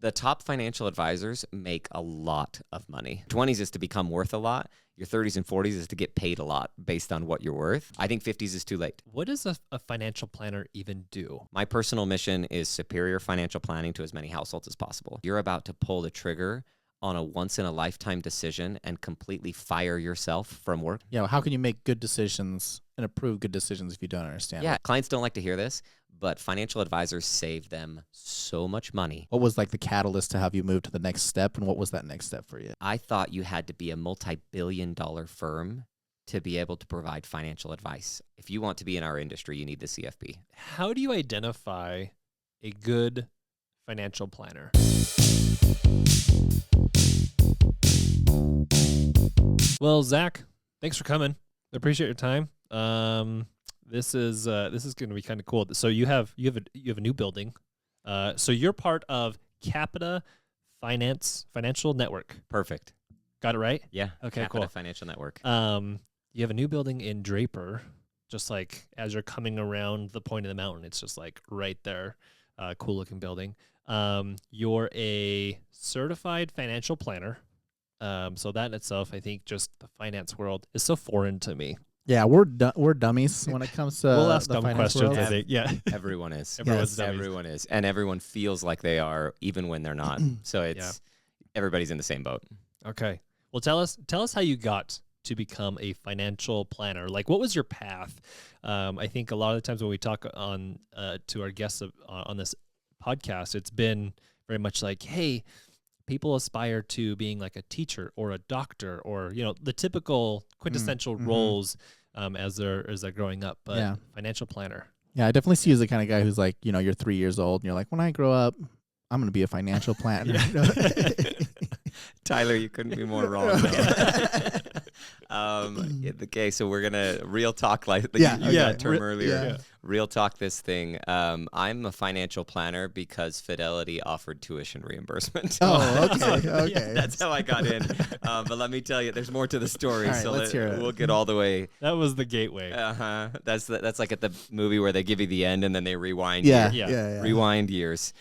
The top financial advisors make a lot of money. 20s is to become worth a lot. Your 30s and 40s is to get paid a lot based on what you're worth. I think 50s is too late. What does a financial planner even do? My personal mission is superior financial planning to as many households as possible. You're about to pull the trigger on a once-in-a-lifetime decision and completely fire yourself from work. Yeah, how can you make good decisions and approve good decisions if you don't understand it? Clients don't like to hear this, but financial advisors save them so much money. What was like the catalyst to have you move to the next step, and what was that next step for you? I thought you had to be a multi-billion-dollar firm to be able to provide financial advice. If you want to be in our industry, you need the CFP. How do you identify a good financial planner? Well, Zacc, thanks for coming. I appreciate your time. This is going to be kind of cool. So you have a new building. So you're part of Capita Finance Financial Network. Perfect. Got it right? Yeah. Okay, Capita cool. Financial Network. You have a new building in Draper, just like as you're coming around the point of the mountain. It's just like right there. Cool looking building. You're a certified financial planner. So that in itself, I think just the finance world is so foreign to me. Yeah, we're dummies when it comes to we'll ask the dumb finance questions, world. I think. Yeah. Everyone is. Everyone's dummies. Everyone is. And everyone feels like they are even when they're not. So it's everybody's in the same boat. Okay. Well, tell us how you got to become a financial planner. Like, what was your path? I think a lot of the times when we talk on to our guests on this podcast, it's been very much like, hey, people aspire to being like a teacher or a doctor or, the typical quintessential roles as they're growing up. But financial planner. Yeah, I definitely see you as the kind of guy who's like, you're 3 years old and you're like, when I grow up, I'm going to be a financial planner. Tyler, you couldn't be more wrong. Okay, so we're gonna real talk like you used that term earlier. Yeah. Real talk this thing. I'm a financial planner because Fidelity offered tuition reimbursement. Oh, okay. That's how I got in. But let me tell you, there's more to the story. All right, let's hear it. We'll get all the way. That was the gateway. That's like at the movie where they give you the end and then they rewind. Yeah. Rewind years.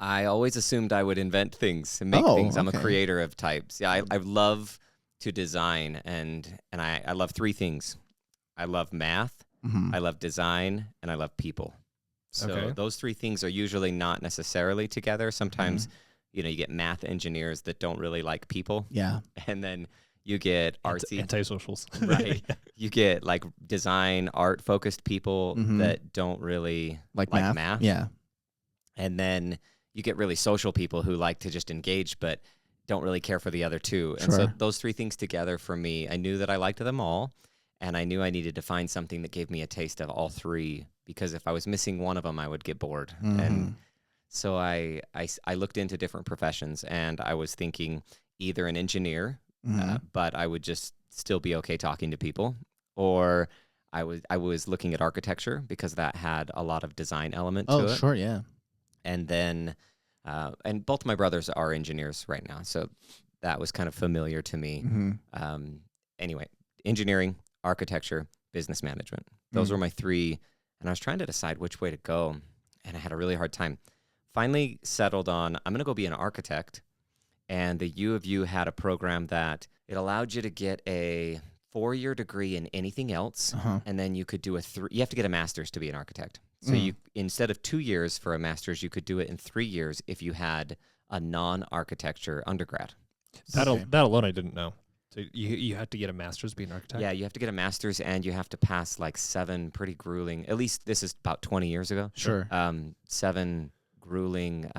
I always assumed I would invent things and make things. I'm a creator of types. Yeah, I love to design, and I love three things. I love math, I love design, and I love people. So those three things are usually not necessarily together. Sometimes, you get math engineers that don't really like people. Yeah. And then you get artsy. Antisocials. Right. You get like design, art-focused people that don't really like math. Yeah. And then you get really social people who like to just engage but don't really care for the other two. And so those three things together for me, I knew that I liked them all, and I knew I needed to find something that gave me a taste of all three, because if I was missing one of them, I would get bored. And so I looked into different professions, and I was thinking either an engineer, but I would just still be okay talking to people, or I was looking at architecture because that had a lot of design element to it. Oh, sure, yeah. And then, and both my brothers are engineers right now, so that was kind of familiar to me. Anyway, engineering, architecture, business management. Those were my three, and I was trying to decide which way to go, and I had a really hard time. Finally settled on, I'm going to go be an architect, and the U of U had a program that it allowed you to get a 4-year degree in anything else, and then you could do you have to get a master's to be an architect. So you, instead of 2 years for a master's, you could do it in 3 years if you had a non-architecture undergrad. That alone I didn't know. So you have to get a master's to be an architect? Yeah, you have to get a master's, and you have to pass like 7 pretty grueling, at least this is about 20 years ago. Sure. 7 grueling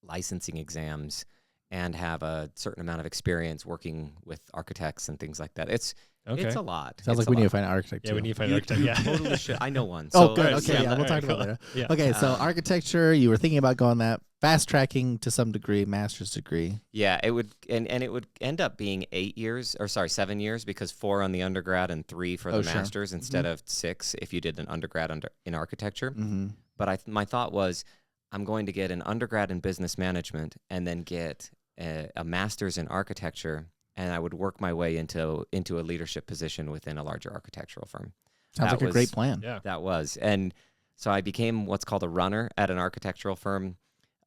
licensing exams, and have a certain amount of experience working with architects and things like that. It's a lot. Sounds like we need to find an architect, too. Yeah, we need to find an architect, yeah. Totally should. I know one. So, good. Okay, we'll talk about it later. Yeah. Okay, so architecture, you were thinking about going that, fast-tracking to some degree, master's degree. Yeah, it would, and it would end up being 7 years, because 4 on the undergrad and 3 for the master's instead of 6 if you did an undergrad in architecture. But my thought was, I'm going to get an undergrad in business management and then get a master's in architecture, and I would work my way into a leadership position within a larger architectural firm. Sounds like a great plan. Yeah. That was. And So I became what's called a runner at an architectural firm,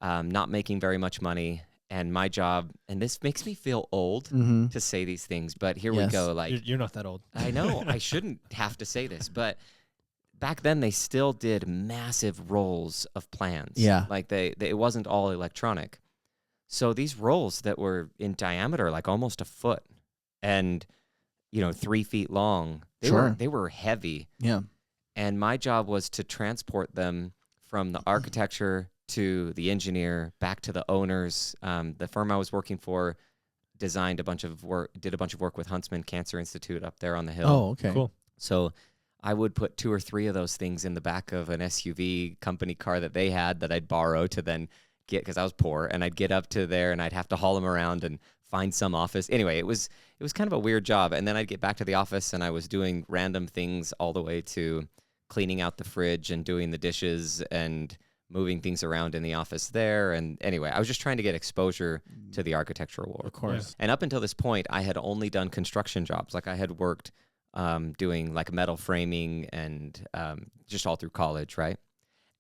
not making very much money. And my job, and this makes me feel old Mm-hmm. to say these things, but here we Yes. go. Like, You're not that old. I know I shouldn't have to say this, but back then they still did massive rolls of plans. Yeah. Like it wasn't all electronic. So these rolls that were in diameter, like almost a foot and, 3 feet long, they were heavy. Yeah. And my job was to transport them from the architecture to the engineer back to the owners. The firm I was working for did a bunch of work with Huntsman Cancer Institute up there on the hill. Oh, okay. Cool. So I would put 2 or 3 of those things in the back of an SUV company car that they had that I'd borrow to then get, because I was poor, and I'd get up to there and I'd have to haul them around and find some office. Anyway, it was kind of a weird job. And then I'd get back to the office and I was doing random things all the way to cleaning out the fridge and doing the dishes and moving things around in the office there. And anyway, I was just trying to get exposure to the architectural world. Of course. And up until this point, I had only done construction jobs. Like I had worked doing like metal framing and just all through college, right?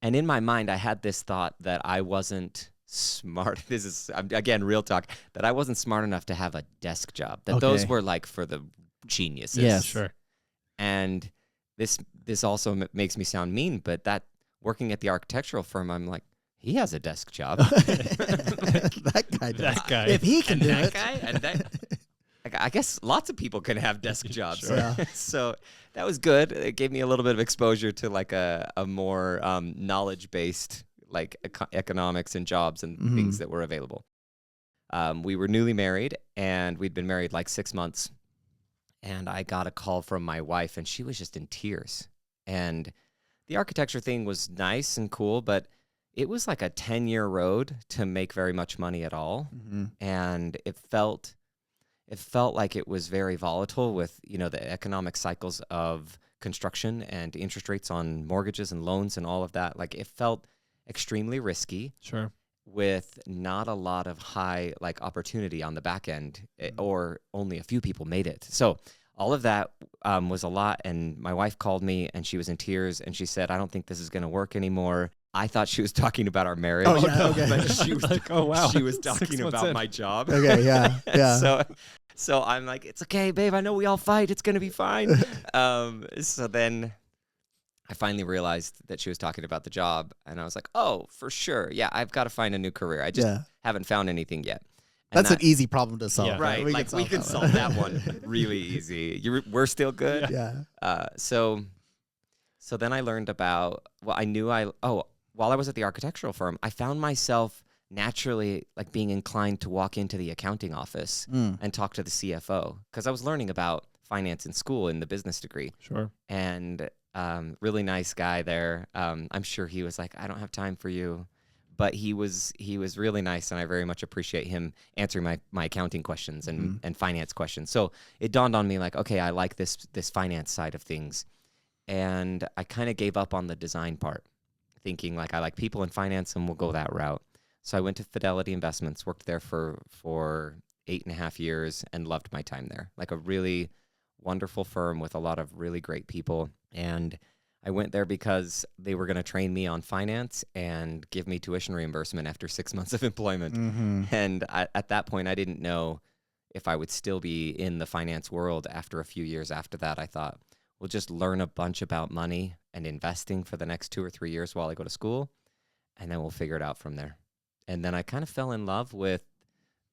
And in my mind, I had this thought that I wasn't smart. This is, again, real talk, that I wasn't smart enough to have a desk job, that those were like for the geniuses. Yes. Sure. And this also makes me sound mean, but that working at the architectural firm, I'm like, he has a desk job. That guy does. That guy. If he can And do that it. guy, and that, I guess lots of people can have desk jobs. Sure. Yeah. So that was good. It gave me a little bit of exposure to like a more knowledge-based like economics and jobs and things that were available. We were newly married, and we'd been married like 6 months. And I got a call from my wife, and she was just in tears. And the architecture thing was nice and cool, but it was like a 10-year road to make very much money at all. Mm-hmm. And it felt like it was very volatile with, the economic cycles of construction and interest rates on mortgages and loans and all of that. Like it felt extremely risky. Sure. With not a lot of high like opportunity on the back end, or only a few people made it. So all of that was a lot. And my wife called me and she was in tears and she said, I don't think this is going to work anymore. I thought she was talking about our marriage. Oh, yeah, okay. But she was Like, oh, wow. She was 6 talking months about in. my job. Okay, yeah, yeah. So I'm like, it's okay, babe. I know we all fight. It's going to be fine. So then I finally realized that she was talking about the job, and I was like, oh, for sure. Yeah, I've got to find a new career. I just haven't found anything yet. And That's an easy problem to solve. Yeah. right. We can solve that one really easy. We're still good. Yeah. So then I learned about, while I was at the architectural firm, I found myself naturally like being inclined to walk into the accounting office and talk to the CFO, because I was learning about finance in school in the business degree. Sure. And really nice guy there. I'm sure he was like, I don't have time for you. But he was really nice, and I very much appreciate him answering my accounting questions and finance questions. So it dawned on me like, okay, I like this finance side of things. And I kind of gave up on the design part, thinking like I like people in finance and we'll go that route. So I went to Fidelity Investments, worked there for 8.5 years, and loved my time there. Like a really wonderful firm with a lot of really great people. And I went there because they were going to train me on finance and give me tuition reimbursement after 6 months of employment. And at that point, I didn't know if I would still be in the finance world after a few years after that. I thought, we'll just learn a bunch about money and investing for the next 2 or 3 years while I go to school, and then we'll figure it out from there. And then I kind of fell in love with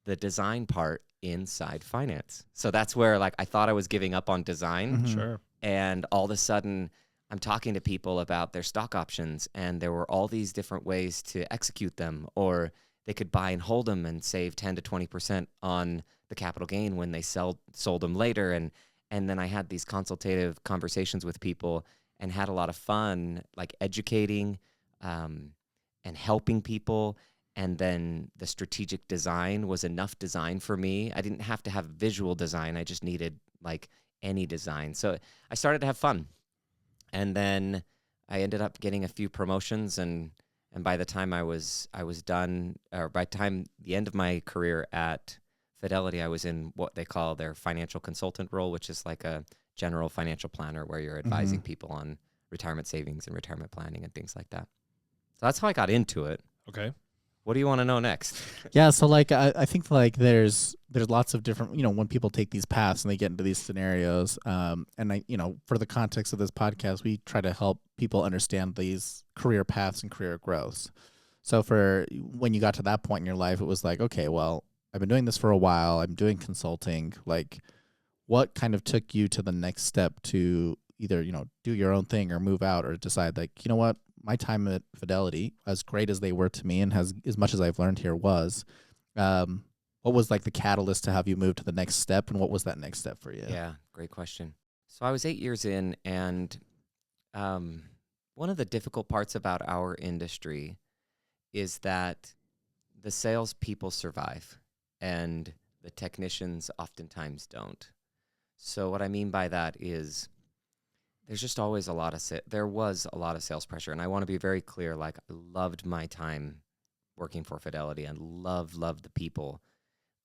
the design part inside finance. So that's where like I thought I was giving up on design. Sure. And all of a sudden I'm talking to people about their stock options, and there were all these different ways to execute them, or they could buy and hold them and save 10 to 20% on the capital gain when they sold them later. And then I had these consultative conversations with people and had a lot of fun, like educating and helping people. And then the strategic design was enough design for me. I didn't have to have visual design. I just needed like any design. So I started to have fun. And then I ended up getting a few promotions, and by the time I was done, or by the time the end of my career at Fidelity, I was in what they call their financial consultant role, which is like a general financial planner where you're advising people on retirement savings and retirement planning and things like that. So that's how I got into it. Okay. What do you want to know next? Yeah, so like I think like there's lots of different, when people take these paths and they get into these scenarios, and I for the context of this podcast, we try to help people understand these career paths and career growths. So for when you got to that point in your life, it was like, okay, well, I've been doing this for a while. I'm doing consulting. Like, what kind of took you to the next step to either do your own thing or move out, or decide like, you know what, my time at Fidelity, as great as they were to me and as much as I've learned here, was, what was like the catalyst to have you move to the next step, and what was that next step for you? Yeah, great question. So I was 8 years in, and one of the difficult parts about our industry is that the salespeople survive, and the technicians oftentimes don't. So what I mean by that is, there's just always there was a lot of sales pressure. And I want to be very clear, like, I loved my time working for Fidelity and loved the people.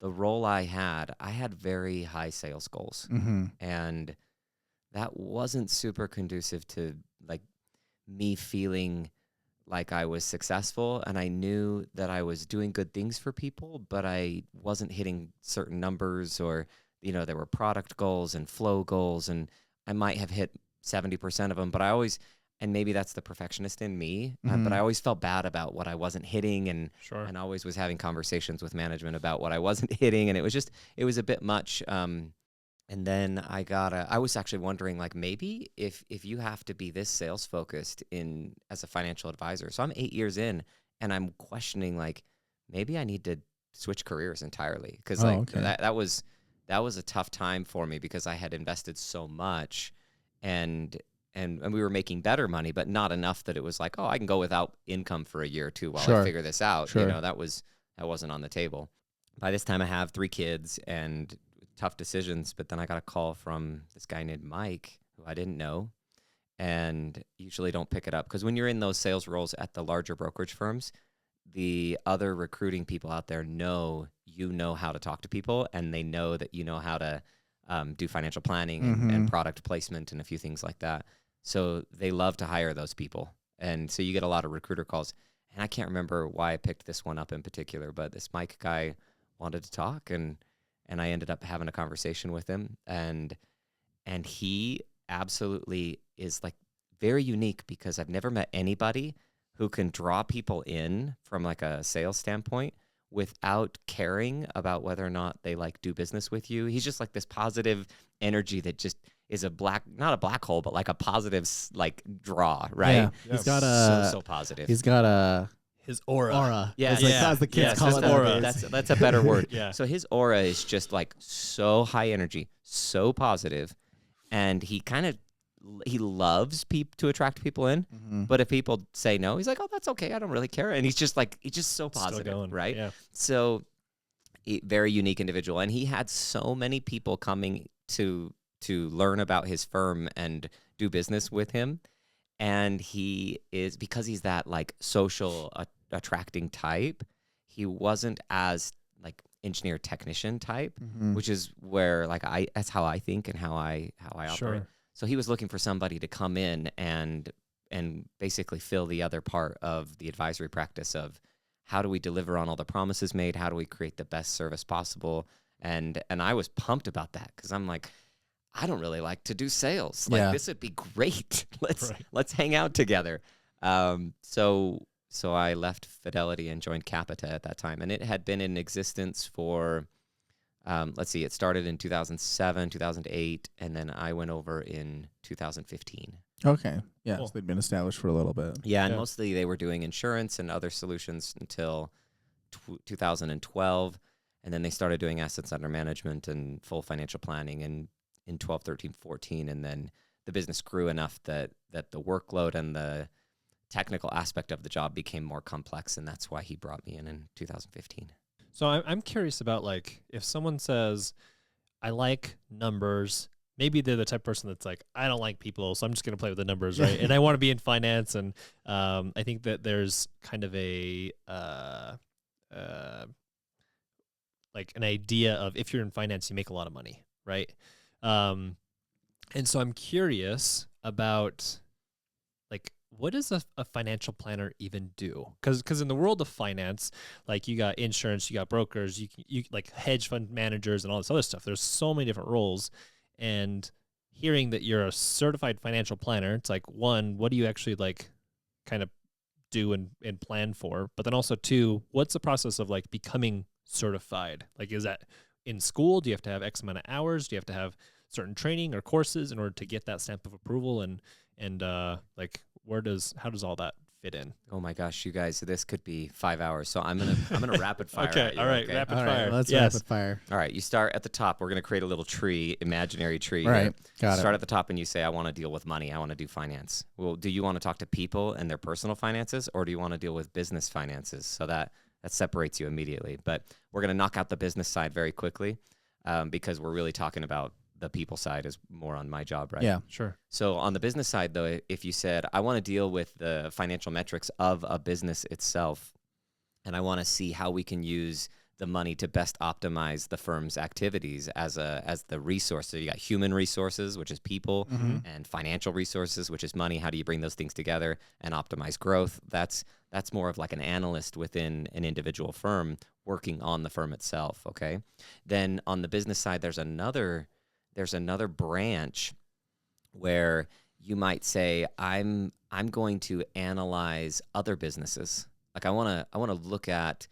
The role I had very high sales goals. Mm-hmm. And that wasn't super conducive to like me feeling like I was successful. And I knew that I was doing good things for people, but I wasn't hitting certain numbers, or, there were product goals and flow goals, and I might have hit 70% of them, but I always, and maybe that's the perfectionist in me, but I always felt bad about what I wasn't hitting, and and always was having conversations with management about what I wasn't hitting, and it was a bit much. And then I was actually wondering, like, maybe if you have to be this sales focused as a financial advisor, so I'm 8 years in, and I'm questioning, like, maybe I need to switch careers entirely, because that was a tough time for me, because I had invested so much. And we were making better money, but not enough that it was like, oh, I can go without income for a year or two while I figure this out. Sure. That wasn't on the table. By this time I have 3 kids and tough decisions, but then I got a call from this guy named Mike, who I didn't know, and usually don't pick it up, because when you're in those sales roles at the larger brokerage firms, the other recruiting people out there know how to talk to people, and they know that you know how to do financial planning and product placement and a few things like that. So they love to hire those people. And so you get a lot of recruiter calls. And I can't remember why I picked this one up in particular, but this Mike guy wanted to talk, and I ended up having a conversation with him. And he absolutely is like very unique, because I've never met anybody who can draw people in from like a sales standpoint without caring about whether or not they like do business with you. He's just like this positive energy that just is not a black hole, but like a positive like draw, right? Yeah. He's got so positive. He's got his aura. Yeah, as the kids call it. Aura. That's a better word. Yeah. So his aura is just like so high energy, so positive, and he loves to attract people in. But if people say no, he's like, oh, that's okay, I don't really care. And he's just so positive, right? Yeah. So very unique individual. And he had so many people coming to learn about his firm and do business with him. And because he's that like social attracting type, he wasn't as like engineer technician type, which is where like that's how I think and how I operate. Sure. So he was looking for somebody to come in and basically fill the other part of the advisory practice of how do we deliver on all the promises made? How do we create the best service possible? And I was pumped about that, because I'm like, I don't really like to do sales. Like, this would be great. Let's hang out together. So I left Fidelity and joined Capita at that time, and it had been in existence for it started in 2007, 2008, and then I went over in 2015. Okay. Yeah, Cool. so they'd been established for a little bit. Yeah, and mostly they were doing insurance and other solutions until 2012, and then they started doing assets under management and full financial planning in 12, 13, 14, and then the business grew enough that the workload and the technical aspect of the job became more complex, and that's why he brought me in 2015. So I'm curious about, like, if someone says, I like numbers, maybe they're the type of person that's like, I don't like people, so I'm just going to play with the numbers, right? And I want to be in finance. And I think that there's kind of a like an idea of, if you're in finance, you make a lot of money, right? And so I'm curious about what does a financial planner even do? Because in the world of finance, like you got insurance, you got brokers, you like hedge fund managers and all this other stuff. There's so many different roles, and hearing that you're a certified financial planner, it's like, one, what do you actually like kind of do and plan for? But then also two, what's the process of like becoming certified? Like, is that in school? Do you have to have X amount of hours? Do you have to have certain training or courses in order to get that stamp of approval? And like, how does all that fit in? Oh my gosh, you guys, this could be 5 hours. So I'm gonna rapid fire. Okay, at you, all right, okay? rapid All fire. right, let's Yes. rapid fire. All right, you start at the top. We're gonna create a little tree, imaginary tree. Right, Here. got Start it. at the top and you say, I want to deal with money. I want to do finance. Well, do you want to talk to people and their personal finances, or do you want to deal with business finances? So that separates you immediately. But we're gonna knock out the business side very quickly, because we're really talking about the people side is more on my job, right? Yeah. Sure. So on the business side, though, if you said, I want to deal with the financial metrics of a business itself, and I want to see how we can use the money to best optimize the firm's activities as the resource. So you got human resources, which is people, and financial resources, which is money. How do you bring those things together and optimize growth? That's more of like an analyst within an individual firm working on the firm itself, okay? Then on the business side, there's another branch where you might say, I'm going to analyze other businesses. Like I want to look at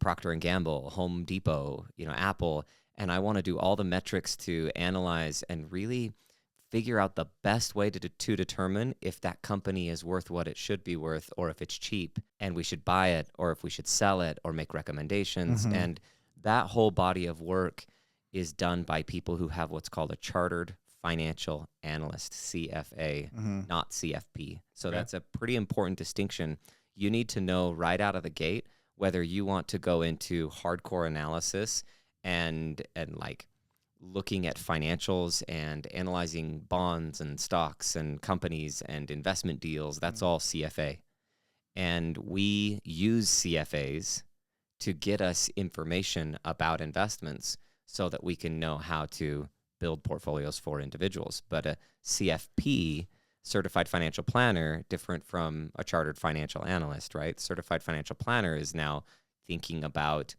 Procter and Gamble, Home Depot, Apple, and I want to do all the metrics to analyze and really figure out the best way to determine if that company is worth what it should be worth, or if it's cheap and we should buy it, or if we should sell it or make recommendations. And that whole body of work is done by people who have what's called a chartered financial analyst, CFA, not CFP. So that's a pretty important distinction. You need to know right out of the gate whether you want to go into hardcore analysis and like looking at financials and analyzing bonds and stocks and companies and investment deals. That's all CFA. And we use CFAs to get us information about investments so that we can know how to build portfolios for individuals. But a CFP, certified financial planner, different from a chartered financial analyst, right? Certified financial planner is now thinking about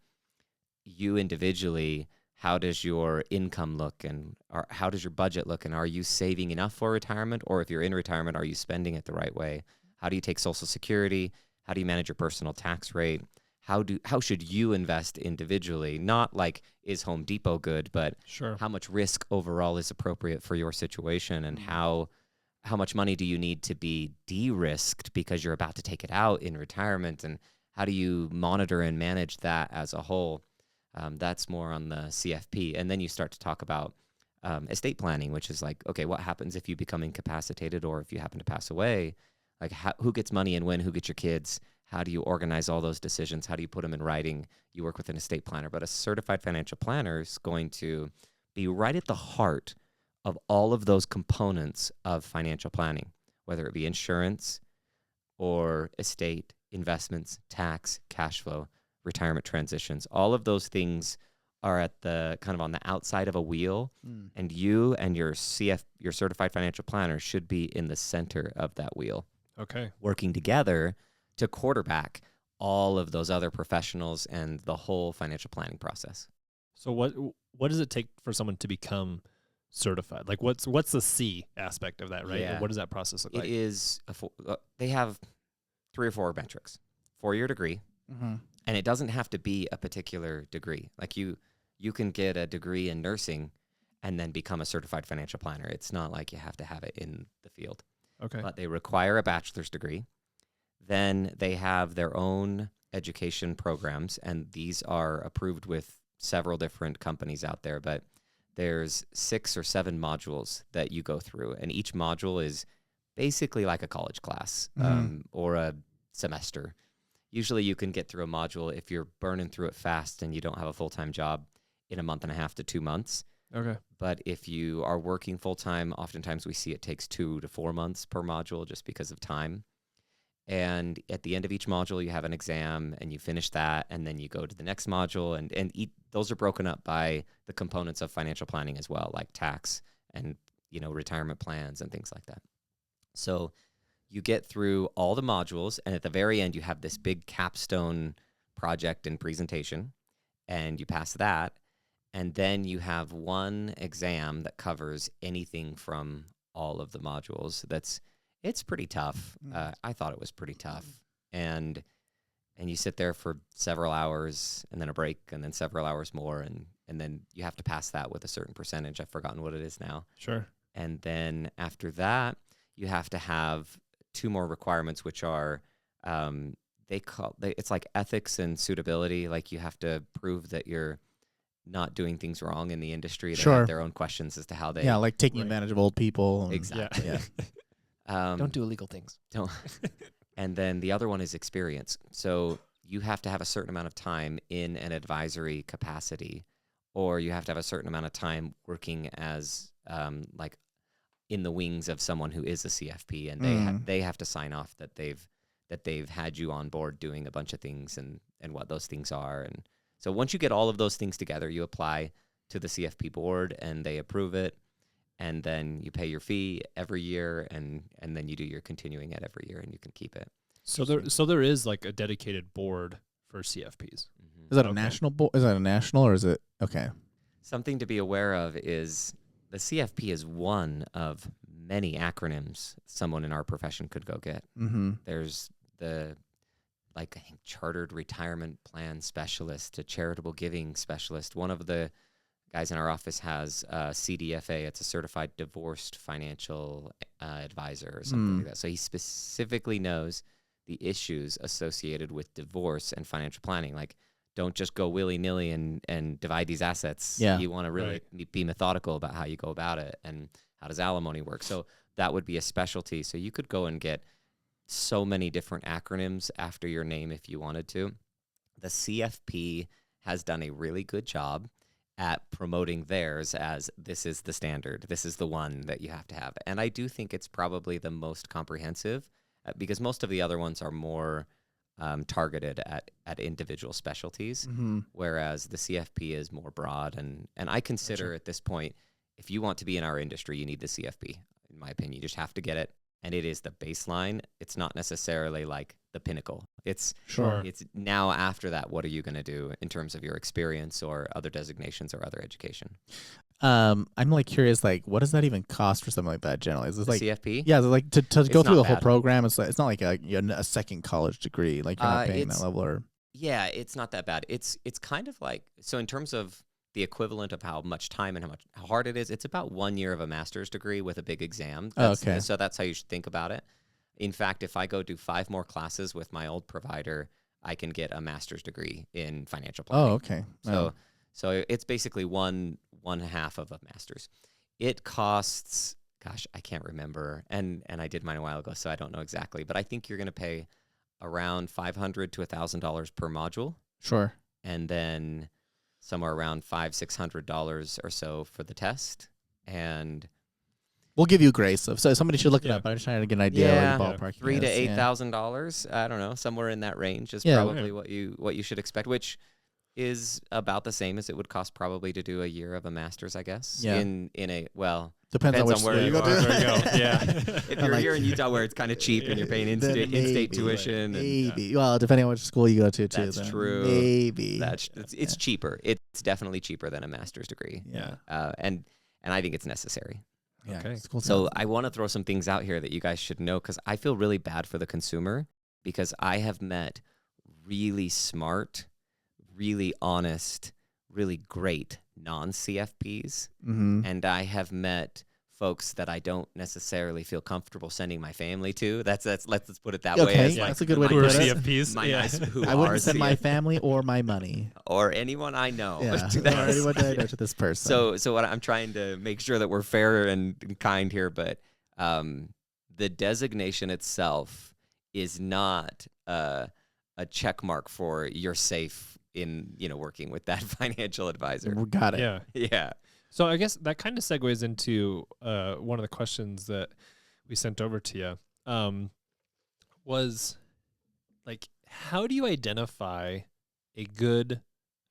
you individually. How does your income look, and how does your budget look, and are you saving enough for retirement? Or if you're in retirement, are you spending it the right way? How do you take Social Security? How do you manage your personal tax rate? How should you invest individually? Not like, is Home Depot good, but Sure. how much risk overall is appropriate for your situation, and how much money do you need to be de-risked because you're about to take it out in retirement, and how do you monitor and manage that as a whole? That's more on the CFP. And then you start to talk about estate planning, which is like, okay, what happens if you become incapacitated or if you happen to pass away? Like, who gets money and when? Who gets your kids? How do you organize all those decisions? How do you put them in writing? You work with an estate planner. But a certified financial planner is going to be right at the heart of all of those components of financial planning, whether it be insurance or estate, investments, tax, cash flow, retirement transitions. All of those things are at the kind of on the outside of a wheel, and you and your certified financial planner should be in the center of that wheel, Okay. working together to quarterback all of those other professionals and the whole financial planning process. So what does it take for someone to become certified? Like what's the C aspect of that, right? Yeah. What does that process look It like? is they have 3 or 4 metrics. 4-year degree, and it doesn't have to be a particular degree. Like you can get a degree in nursing and then become a certified financial planner. It's not like you have to have it in the field. Okay. But they require a bachelor's degree. Then they have their own education programs, and these are approved with several different companies out there. But there's 6 or 7 modules that you go through, and each module is basically like a college class or a semester. Usually you can get through a module if you're burning through it fast and you don't have a full-time job in 1.5 to 2 months. Okay. But if you are working full-time, oftentimes we see it takes 2 to 4 months per module just because of time. And at the end of each module, you have an exam, and you finish that, and then you go to the next module. And those are broken up by the components of financial planning as well, like tax and retirement plans and things like that. So you get through all the modules, and at the very end, you have this big capstone project and presentation, and you pass that. And then you have one exam that covers anything from all of the modules. It's pretty tough. I thought it was pretty tough. And you sit there for several hours and then a break and then several hours more. And then you have to pass that with a certain percentage. I've forgotten what it is now. Sure. And then after that, you have to have 2 more requirements, which are it's like ethics and suitability. Like you have to prove that you're not doing things wrong in the industry. They have their own questions as to how they... Yeah, like taking advantage of old people. Exactly. Yeah. Don't do illegal things. Don't. And then the other one is experience. So you have to have a certain amount of time in an advisory capacity, or you have to have a certain amount of time working as like in the wings of someone who is a CFP, and they have to sign off that they've had you on board doing a bunch of things and what those things are. And so once you get all of those things together, you apply to the CFP board and they approve it, and then you pay your fee every year, and then you do your continuing ed every year, and you can keep it. So there is like a dedicated board for CFPs. Mm-hmm. Is that a national Is that a national, or is it okay? Something to be aware of is the CFP is one of many acronyms someone in our profession could go get. Mm-hmm. There's I think chartered retirement plan specialist, a charitable giving specialist. One of the guys in our office has CDFA. It's a certified divorced financial advisor or something like that. So he specifically knows the issues associated with divorce and financial planning. Like, don't just go willy-nilly and divide these assets. Yeah. You want to really be methodical about how you go about it, and how does alimony work. So that would be a specialty. So you could go and get so many different acronyms after your name if you wanted to. The CFP has done a really good job at promoting theirs as this is the standard. This is the one that you have to have. And I do think it's probably the most comprehensive because most of the other ones are more targeted at individual specialties, whereas the CFP is more broad. And I consider at this point, if you want to be in our industry, you need the CFP. In my opinion, you just have to get it. And it is the baseline. It's not necessarily like the pinnacle. It's now after that, what are you going to do in terms of your experience or other designations or other education? I'm like curious, like what does that even cost for something like that generally? Is this like CFP? Yeah, is it like to go through the whole bad. program. It's not like a second college degree. Like you're not paying that level, or yeah, it's not that bad. It's kind of like, so in terms of the equivalent of how much time and how hard it is, it's about 1 year of a master's degree with a big exam. Okay. So that's how you should think about it. In fact, if I go do 5 more classes with my old provider, I can get a master's degree in financial planning. Oh, okay. So it's basically one half of a master's. It costs, gosh, I can't remember, and I did mine a while ago, so I don't know exactly, but I think you're going to pay around $500 to $1,000 per module. Sure. And then somewhere around $500-$600 or so for the test, and we'll give you grace. So somebody should look it up. But I'm just trying to get an idea what the ballpark $3,000 to is. $8,000. I don't know, somewhere in that range is probably what you should expect, which is about the same as it would cost probably to do a year of a master's, I guess. Yeah. In a Depends on which where you go to. Yeah. If you're here in Utah, where it's kind of cheap and you're paying in-state tuition, maybe. Well, depending on which school you go to, too. That's true. Maybe it's cheaper. It's definitely cheaper than a master's degree. Yeah. And I think it's necessary. Yeah. Okay. Cool. So I want to throw some things out here that you guys should know, because I feel really bad for the consumer, because I have met really smart, really honest, really great non-CFPs, and I have met folks that I don't necessarily feel comfortable sending my family to. Let's put it that way. Okay, that's a good way to put it. CFPs. I wouldn't send my family or my money or anyone I know. Yeah. Or anyone that I know to this person. So what I'm trying to make sure that we're fair and kind here, but the designation itself is not a check mark for you're safe in working with that financial advisor. Got it. Yeah. Yeah. So I guess that kind of segues into one of the questions that we sent over to you. Was like, how do you identify a good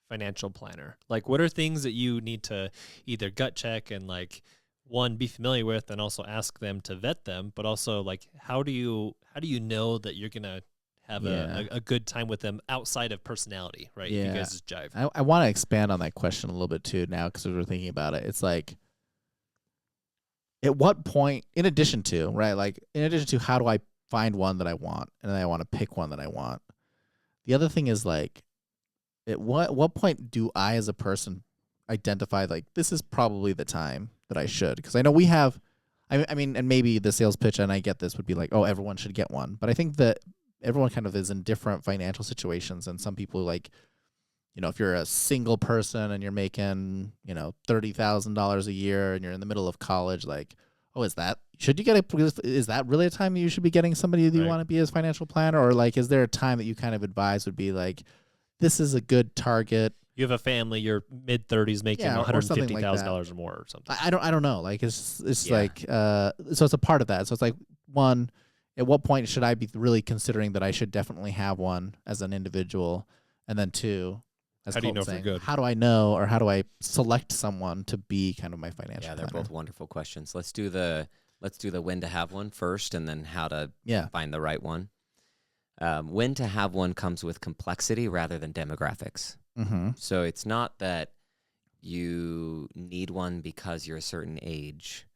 financial planner? Like, what are things that you need to either gut check and like one, be familiar with, and also ask them to vet them, but also like how do you know that you're gonna have a good time with them outside of personality, right? If you guys just jive. I want to expand on that question a little bit too now, because we're thinking about it. It's like, at what point, in addition to how do I find one that I want, and then I want to pick one that I want, the other thing is like, at what point do I as a person identify like this is probably the time that I should? Because I know we have, I mean, and maybe the sales pitch, and I get this, would be like, oh, everyone should get one. But I think that everyone kind of is in different financial situations, and some people like, if you're a single person and you're making, $30,000 a year and you're in the middle of college, like, oh, is that really a time that you should be getting somebody that you want to be as financial planner? Or like, is there a time that you kind of advise would be like, this is a good target? You have a family, you're mid-30s making $150,000 or more or something. I don't know. Like, it's like, so it's a part of that. So it's like, one, at what point should I be really considering that I should definitely have one as an individual? And then two, how do you know if you're good? How do I know, or how do I select someone to be kind of my financial planner? Yeah, they're both wonderful questions. Let's do the when to have one first, and then how to find the right one. When to have one comes with complexity rather than demographics. Mm-hmm. So it's not that you need one because you're a certain age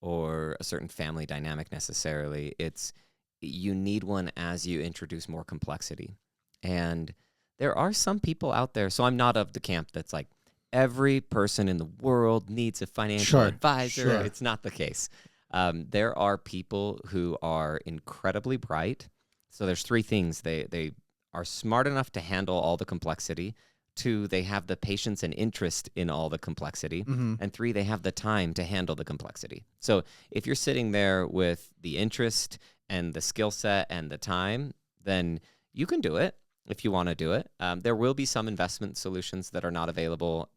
or a certain family dynamic necessarily. It's you need one as you introduce more complexity. And there are some people out there, so I'm not of the camp that's like, every person in the world needs a financial advisor. Sure. It's not the case. There are people who are incredibly bright. So there's three things. They are smart enough to handle all the complexity. 2, they have the patience and interest in all the complexity. Mm-hmm. And 3, they have the time to handle the complexity. So if you're sitting there with the interest and the skill set and the time, then you can do it if you want to do it. There will be some investment solutions that are not available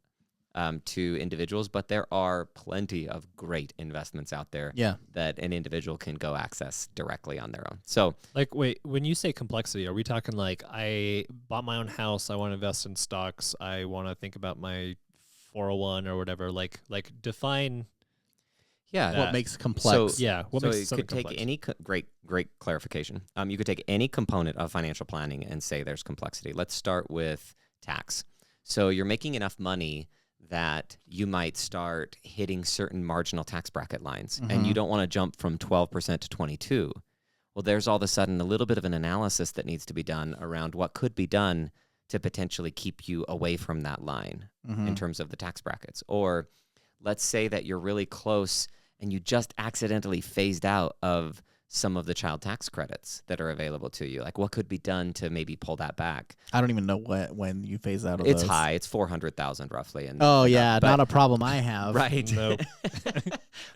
to individuals, but there are plenty of great investments out there that an individual can go access directly on their own. So, like, wait, when you say complexity, are we talking like I bought my own house, I want to invest in stocks, I want to think about my 401 or whatever? Like define. Yeah, what makes complex? So, what makes you could take complex? any great clarification. You could take any component of financial planning and say there's complexity. Let's start with tax. So you're making enough money that you might start hitting certain marginal tax bracket lines, and you don't want to jump from 12% to 22. Well, there's all of a sudden a little bit of an analysis that needs to be done around what could be done to potentially keep you away from that line in terms of the tax brackets. Or let's say that you're really close and you just accidentally phased out of some of the child tax credits that are available to you. Like, what could be done to maybe pull that back? I don't even know when you phase out of it's those. high. It's 400,000 roughly. And not a problem I have. Right. Nope.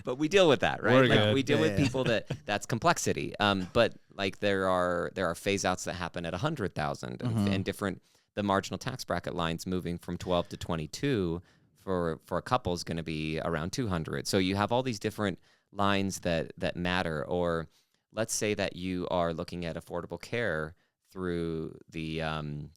But we deal with that, right? We're Like good. we deal with people that's complexity. But like there are phase outs that happen at 100,000 and different. The marginal tax bracket lines moving from 12 to 22 for a couple is going to be around 200. So you have all these different lines that matter. Or let's say that you are looking at affordable care through the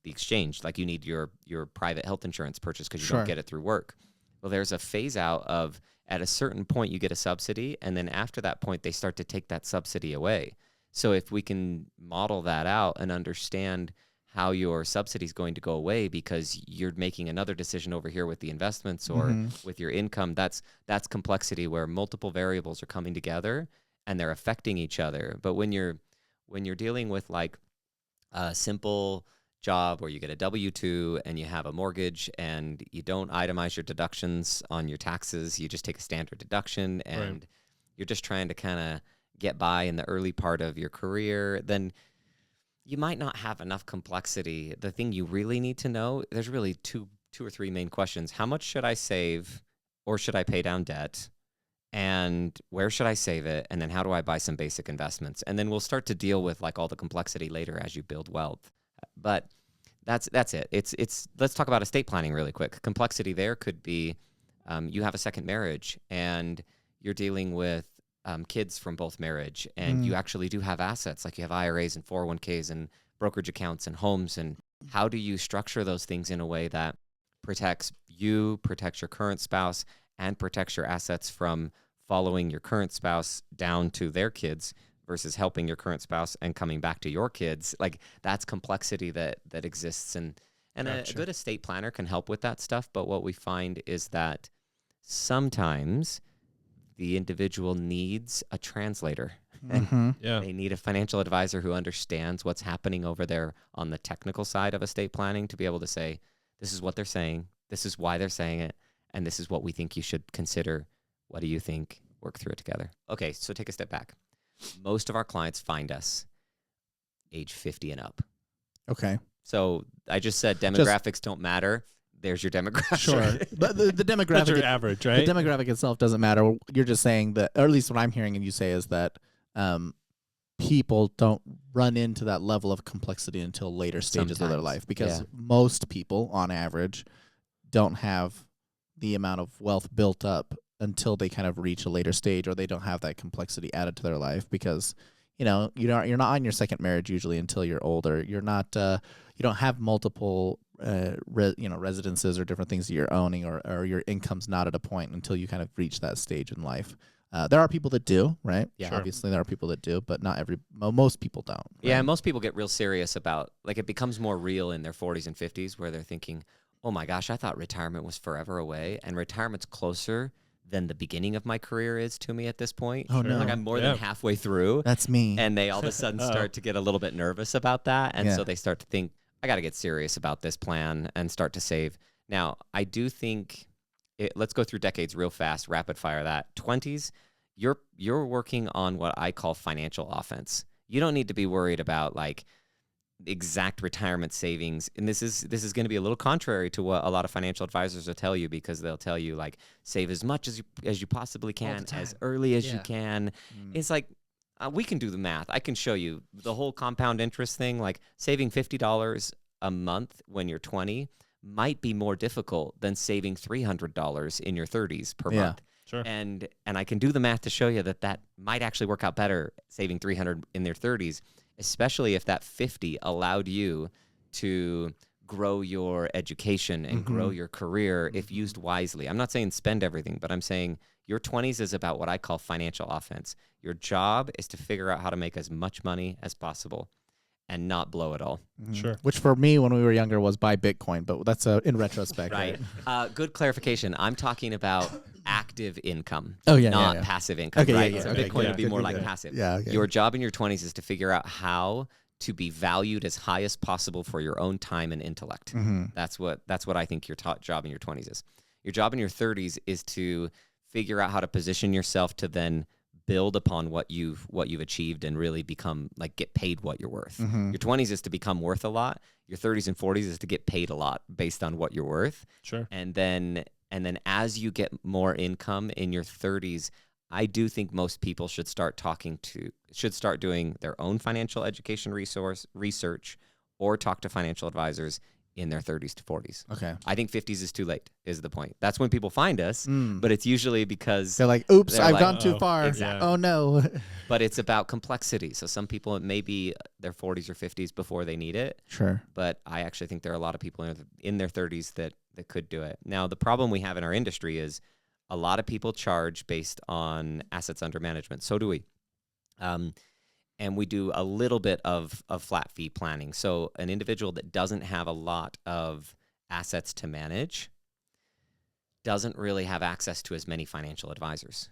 exchange, like you need your private health insurance purchase because you don't get it through work. Well, there's a phase out of at a certain point you get a subsidy, and then after that point they start to take that subsidy away. So if we can model that out and understand how your subsidy is going to go away because you're making another decision over here with the investments or with your income, that's complexity where multiple variables are coming together and they're affecting each other. But when you're dealing with like a simple job where you get a W-2 and you have a mortgage and you don't itemize your deductions on your taxes, you just take a standard deduction and you're just trying to kind of get by in the early part of your career, then you might not have enough complexity. The thing you really need to know, there's really two or three main questions. How much should I save or should I pay down debt? And where should I save it? And then how do I buy some basic investments? And then we'll start to deal with like all the complexity later as you build wealth. But that's it. It's let's talk about estate planning really quick. Complexity there could be you have a second marriage and you're dealing with kids from both marriage, and you actually do have assets, like you have IRAs and 401ks and brokerage accounts and homes. And how do you structure those things in a way that protects you, protects your current spouse, and protects your assets from following your current spouse down to their kids versus helping your current spouse and coming back to your kids. Like that's complexity that exists. And a good estate planner can help with that stuff. But what we find is that sometimes the individual needs a translator. Mm-hmm. Yeah. They need a financial advisor who understands what's happening over there on the technical side of estate planning to be able to say, this is what they're saying, this is why they're saying it, and this is what we think you should consider. What do you think? Work through it together. Okay, so take a step back. Most of our clients find us age 50 and up. Okay. So I just said demographics don't matter. There's your demographic. Sure. But the That's demographic, your average, right? the demographic itself doesn't matter. You're just saying that, or at least what I'm hearing and you say is that people don't run into that level of complexity until later stages of their Sometimes, life, because yeah. most people, on average, don't have the amount of wealth built up until they kind of reach a later stage, or they don't have that complexity added to their life because, you're not on your second marriage usually until you're older. You're not, you don't have multiple, residences or different things that you're owning, or your income's not at a point until you kind of reach that stage in life. There are people that do, right? Yeah. Sure. Obviously there are people that do, but most people don't. Right? Yeah, most people get real serious about, like, it becomes more real in their 40s and 50s where they're thinking, oh my gosh, I thought retirement was forever away, and retirement's closer than the beginning of my career is to me at this point. Oh, no. Like I'm more than halfway through, That's me. and they all of a sudden start to get a little bit nervous about that, and so they start to think, I got to get serious about this plan and start to save. Now, I do think, let's go through decades real fast, rapid fire that. 20s, you're working on what I call financial offense. You don't need to be worried about like exact retirement savings, and this is going to be a little contrary to what a lot of financial advisors will tell you, because they'll tell you like save as much as you possibly can as early as you can. It's like we can do the math. I can show you the whole compound interest thing. Like saving $50 a month when you're 20 might be more difficult than saving $300 in your 30s per month. Sure. And I can do the math to show you that might actually work out better saving $300 in their 30s, especially if that 50 allowed you to grow your education and grow your career if used wisely. I'm not saying spend everything, but I'm saying your 20s is about what I call financial offense. Your job is to figure out how to make as much money as possible and not blow it all. Sure. Which for me, when we were younger, was buy Bitcoin, but that's in retrospect. Right. Good clarification. I'm talking about active income, not passive income. Okay, right? yeah, So okay, Bitcoin yeah, would be good, more good, like good. passive. Yeah, okay. Your job in your 20s is to figure out how to be valued as high as possible for your own time and intellect. That's what I think your job in your 20s is. Your job in your 30s is to figure out how to position yourself to then build upon what you've achieved and really become, like, get paid what you're worth. Your 20s is to become worth a lot. Your 30s and 40s is to get paid a lot based on what you're worth. Sure. And then as you get more income in your 30s, I do think most people should start doing their own financial education research or talk to financial advisors in their 30s to 40s. Okay. I think 50s is too late, is the point. That's when people find us, but it's usually because They're like, oops, they're I've like, gone too far. exactly. Oh, no. But it's about complexity. So some people, it may be their 40s or 50s before they need it. Sure. But I actually think there are a lot of people in their 30s that could do it. Now, the problem we have in our industry is a lot of people charge based on assets under management. So do we. And we do a little bit of flat fee planning. So an individual that doesn't have a lot of assets to manage doesn't really have access to as many financial advisors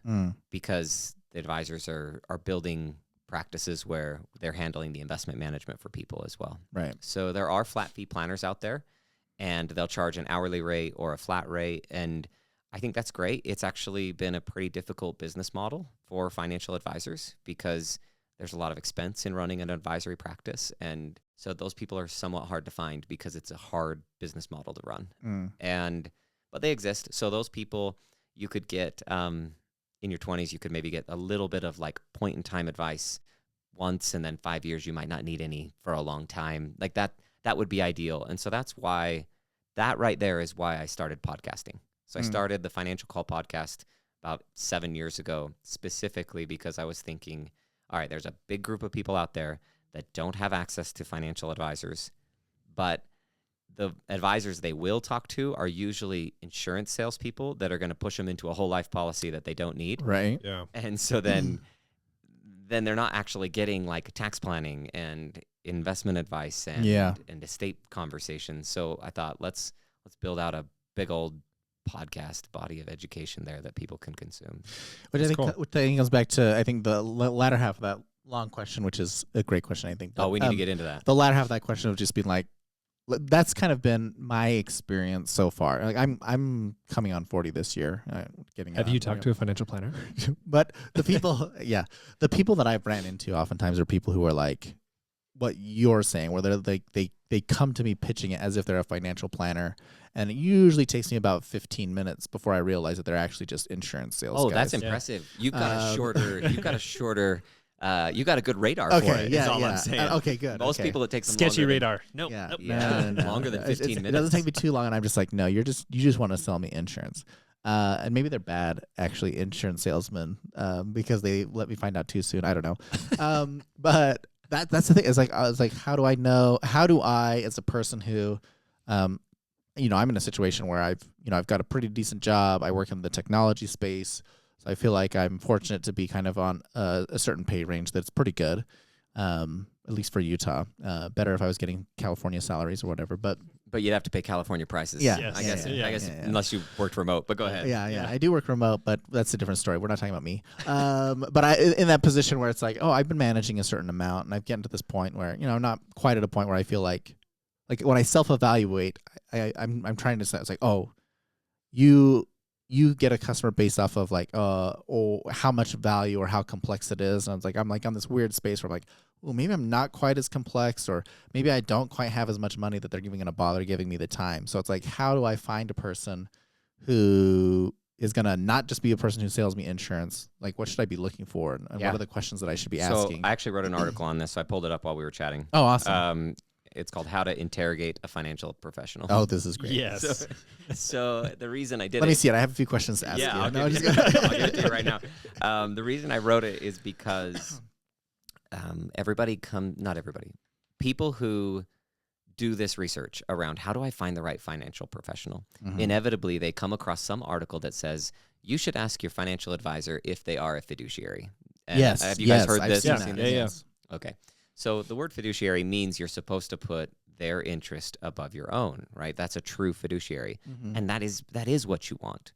because the advisors are building practices where they're handling the investment management for people as well. Right. So there are flat fee planners out there, and they'll charge an hourly rate or a flat rate. And I think that's great. It's actually been a pretty difficult business model for financial advisors because there's a lot of expense in running an advisory practice. And so those people are somewhat hard to find because it's a hard business model to run. But they exist. So those people, you could get, in your 20s, you could maybe get a little bit of like point in time advice once, and then 5 years, you might not need any for a long time. Like that would be ideal. And so that right there is why I started podcasting. So I started the Financial Call podcast about 7 years ago, specifically because I was thinking, all right, there's a big group of people out there that don't have access to financial advisors, but the advisors they will talk to are usually insurance salespeople that are going to push them into a whole life policy that they don't need. Right. Yeah. And so then they're not actually getting like tax planning and investment advice and estate conversations. So I thought let's build out a big old podcast body of education there that people can consume. Which I think comes back to, I think, the latter half of that long question, which is a great question, I think. But, we need to get into that. The latter half of that question of just being like, that's kind of been my experience so far. Like I'm coming on 40 this year. Have you talked to a financial planner? But the people, the people that I've ran into oftentimes are people who are like what you're saying, where they come to me pitching it as if they're a financial planner, and it usually takes me about 15 minutes before I realize that they're actually just insurance sales guys. That's impressive. You've got a shorter. You got a good radar for it. Is all I'm saying. Okay, good. Most people it takes them sketchy longer radar. Nope. Longer than 15 minutes. It doesn't take me too long, and I'm just like, no, you just want to sell me insurance. And maybe they're bad, actually, insurance salesmen, because they let me find out too soon. I don't know. But that's the thing. It's like I was like, how do I know? How do I, as a person who, I'm in a situation where I've got a pretty decent job. I work in the technology space. I feel like I'm fortunate to be kind of on a certain pay range that's pretty good, at least for Utah. Better if I was getting California salaries or whatever. But you'd have to pay California prices. Yeah, yes. I guess unless you worked remote. But go ahead. Yeah. I do work remote, but that's a different story. We're not talking about me. But I in that position where it's like, I've been managing a certain amount, and I've gotten to this point where I'm not quite at a point where I feel like when I self-evaluate, I'm trying to say it's like, you get a customer based off of like, how much value or how complex it is. And I'm like on this weird space where I'm like, maybe I'm not quite as complex, or maybe I don't quite have as much money that they're even going to bother giving me the time. So it's like, how do I find a person who is going to not just be a person who sells me insurance? Like, what should I be looking for? And what are the questions that I should be asking? So I actually wrote an article on this. So I pulled it up while we were chatting. Oh, awesome. It's called How to Interrogate a Financial Professional. Oh, this is great. Yes. So the reason I did Let me see it. I have a few questions to ask you. I'll give it to you right now. The reason I wrote it is because not everybody, people who do this research around how do I find the right financial professional, inevitably they come across some article that says you should ask your financial advisor if they are a fiduciary. And yes. Have you guys heard I've this? seen that. Yes. Okay. So the word fiduciary means you're supposed to put their interest above your own, right? That's a true fiduciary. And that is what you want.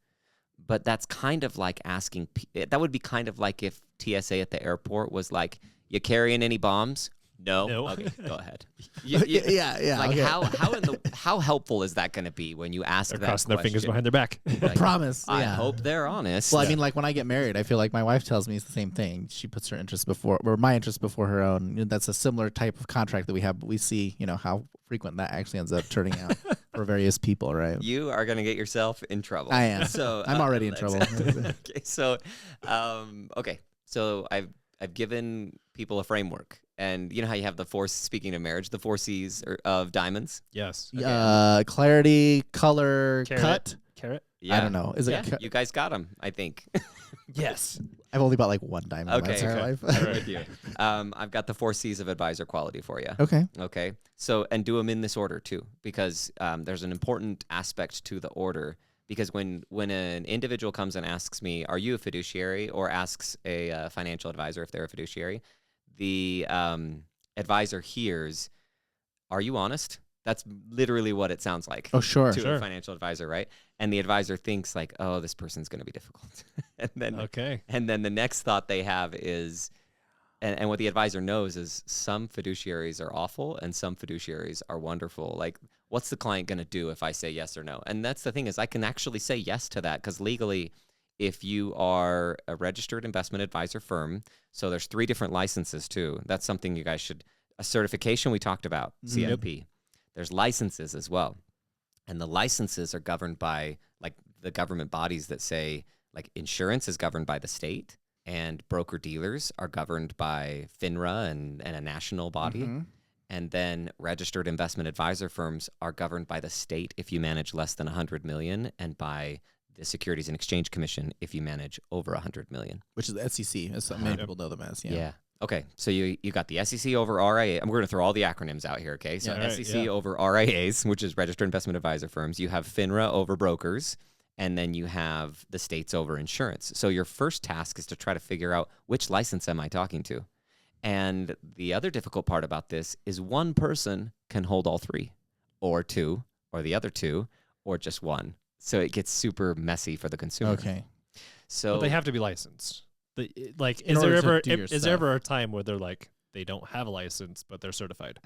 But that's kind of like asking, that would be kind of like if TSA at the airport was like, you carrying any bombs? No. Okay, go ahead. Yeah. Like okay. how helpful is that going to be when you ask They're that crossing their fingers question? behind their back. I promise. I yeah. hope they're honest. Well, I mean, like when I get married, I feel like my wife tells me it's the same thing. She puts her interest before, or my interest before her own. That's a similar type of contract that we have, but we see, how frequent that actually ends up turning out for various people, right? You are going to get yourself in trouble. I am. So I'm already in trouble. Okay, so so I've given people a framework, and you know how you have speaking of marriage, the 4 C's of diamonds. Yes. Okay. Clarity, color, cut. Carrot. Yeah. I don't know. Is it? You guys got them, I think. Yes. I've only bought like one diamond in my entire life. I'm with you. I've got the 4 C's of advisor quality for you. Okay. Okay. So, and do them in this order too, because there's an important aspect to the order. Because when an individual comes and asks me, "Are you a fiduciary?" or asks a financial advisor if they're a fiduciary, the advisor hears, "Are you honest?" That's literally what it sounds like. Oh, sure. A financial advisor, right? And the advisor thinks like, "Oh, this person's going to be difficult." And then the next thought they have is, and what the advisor knows is some fiduciaries are awful and some fiduciaries are wonderful. Like, what's the client going to do if I say yes or no? And that's the thing is I can actually say yes to that because legally, if you are a registered investment advisor firm, so there's 3 different licenses too. That's something you guys should, a certification we talked about, CFP. There's licenses as well. And the licenses are governed by like the government bodies that say like insurance is governed by the state and broker dealers are governed by FINRA and a national body. And then registered investment advisor firms are governed by the state if you manage less than 100 million and by the Securities and Exchange Commission if you manage over 100 million. Which is the SEC, as many people know them as. Yeah. okay, so you got the SEC over RIA. We're going to throw all the acronyms out here, okay? So Yeah. SEC over RIAs, which is Registered Investment Advisor Firms. You have FINRA over brokers, and then you have the states over insurance. So your first task is to try to figure out which license am I talking to? And the other difficult part about this is one person can hold all three, or two, or the other two, or just one. So it gets super messy for the consumer. Okay. So But they have to be licensed. Like, In is there order to ever do your is there stuff. ever a time where they're like they don't have a license but they're certified?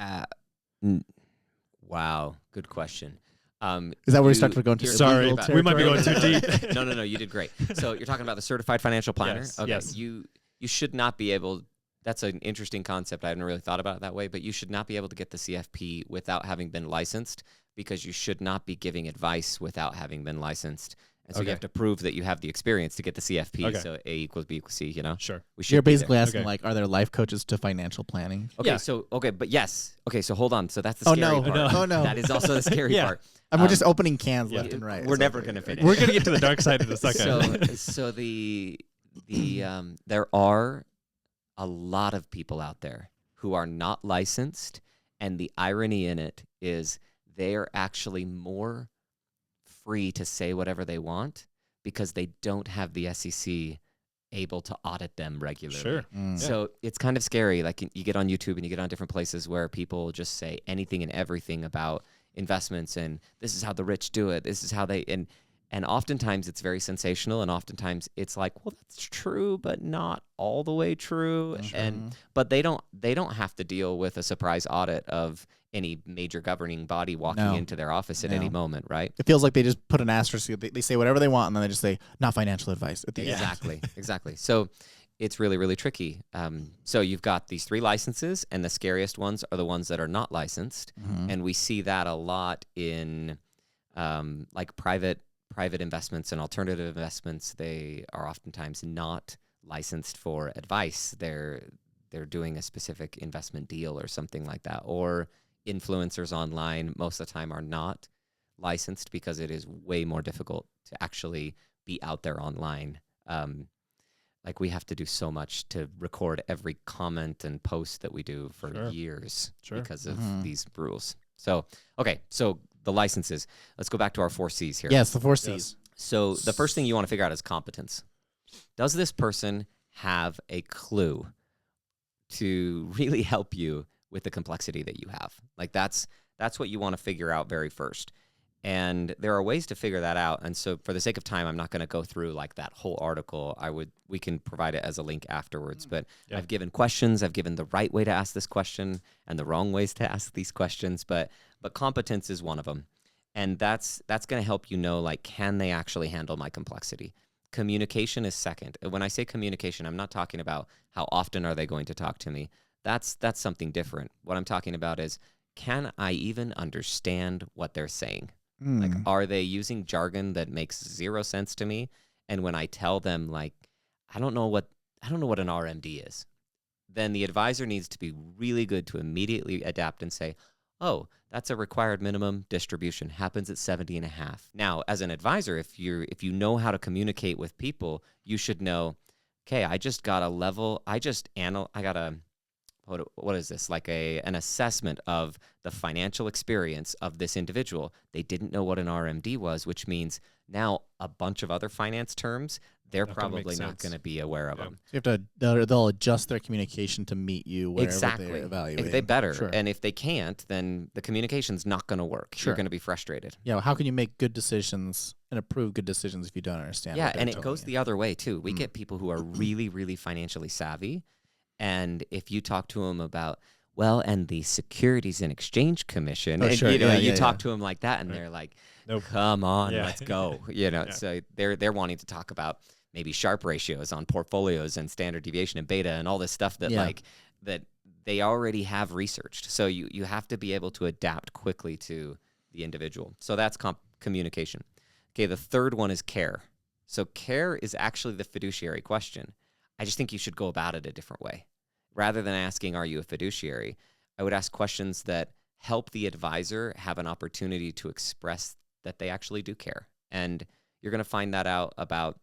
Wow, good question. Is that where we start to go into you're Sorry, talking about- we might be going territory? too deep. No, you did great. So you're talking about the certified financial planner. Yes, Okay, yes. you should not be able. That's an interesting concept. I haven't really thought about it that way, but you should not be able to get the CFP without having been licensed, because you should not be giving advice without having been licensed. And so you Okay. have to prove that you have the experience to get the CFP. Okay. So A equals B equals C. You know, Sure. we should. You're be there. basically asking, Okay. like, are there life coaches to financial planning? Okay, Yeah. so but yes. Okay, so hold on. So that's the Oh, scary no. part. Oh, no. That is also the scary Yeah. part. And we're just opening cans yeah. left and right. We're It's never okay. gonna finish. We're gonna get to the dark side in a second. So there are a lot of people out there who are not licensed, and the irony in it is they are actually more free to say whatever they want because they don't have the SEC able to audit them regularly. Sure. Mm. So it's kind of scary. Like, you get on YouTube and you get on different places where people just say anything and everything about investments, and this is how the rich do it. This is how they, and oftentimes it's very sensational, and oftentimes it's like, well, that's true, but not all the way true. But they don't have to deal with a surprise audit of any major governing body walking No. into their office at any moment, right? It feels like they just put an asterisk. They say whatever they want, and then they just say, not financial advice at the end. Exactly. So it's really, really tricky. So you've got these three licenses, and the scariest ones are the ones that are not licensed. Mhm. And we see that a lot in like private investments and alternative investments. They are oftentimes not licensed for advice. They're doing a specific investment deal or something like that. Or influencers online most of the time are not licensed because it is way more difficult to actually be out there online. Like, we have to do so much to record every comment and post that we do for Sure. years Sure. because of these rules. So, okay, so the licenses. Let's go back to our 4 C's here. Yes, the 4 C's. So the first thing you want to figure out is competence. Does this person have a clue to really help you with the complexity that you have? Like, that's what you want to figure out very first. And there are ways to figure that out. And so for the sake of time, I'm not going to go through like that whole article. We can provide it as a link afterwards, but Yeah. I've given questions. I've given the right way to ask this question and the wrong ways to ask these questions, but competence is one of them. And that's going to help you know, like, can they actually handle my complexity? Communication is second. When I say communication, I'm not talking about how often are they going to talk to me. That's something different. What I'm talking about is, can I even understand what they're saying? Like, are they using jargon that makes zero sense to me? And when I tell them, like, I don't know what an RMD is, then the advisor needs to be really good to immediately adapt and say, oh, that's a required minimum distribution, happens at 70.5. Now, as an advisor, if you know how to communicate with people, you should know, okay, I got a what is this? Like an assessment of the financial experience of this individual. They didn't know what an RMD was, which means now a bunch of other finance terms, they're Not gonna make probably not sense. going to be aware of Yeah. them. So you have to, they'll adjust their communication to meet you wherever Exactly. they're evaluating. If they better. Sure. And if they can't, then the communication's not going to work. Sure. You're going to be frustrated. Yeah, well, how can you make good decisions and approve good decisions if you don't understand? Yeah, what they're and it telling goes you? the other way too. We get people who are really, really financially savvy, and if you talk to them about, well, and the Securities and Exchange Commission, Oh, and sure. you Yeah, talk yeah. to them like that, and Right. they're like, Nope. "Come on, Yeah. let's go." Yeah. So they're wanting to talk about maybe Sharpe ratios on portfolios and standard deviation and beta and all this stuff that Yeah. that they already have researched. So you have to be able to adapt quickly to the individual. So that's communication. Okay, the third one is care. So care is actually the fiduciary question. I just think you should go about it a different way. Rather than asking, are you a fiduciary? I would ask questions that help the advisor have an opportunity to express that they actually do care. And you're going to find that out about,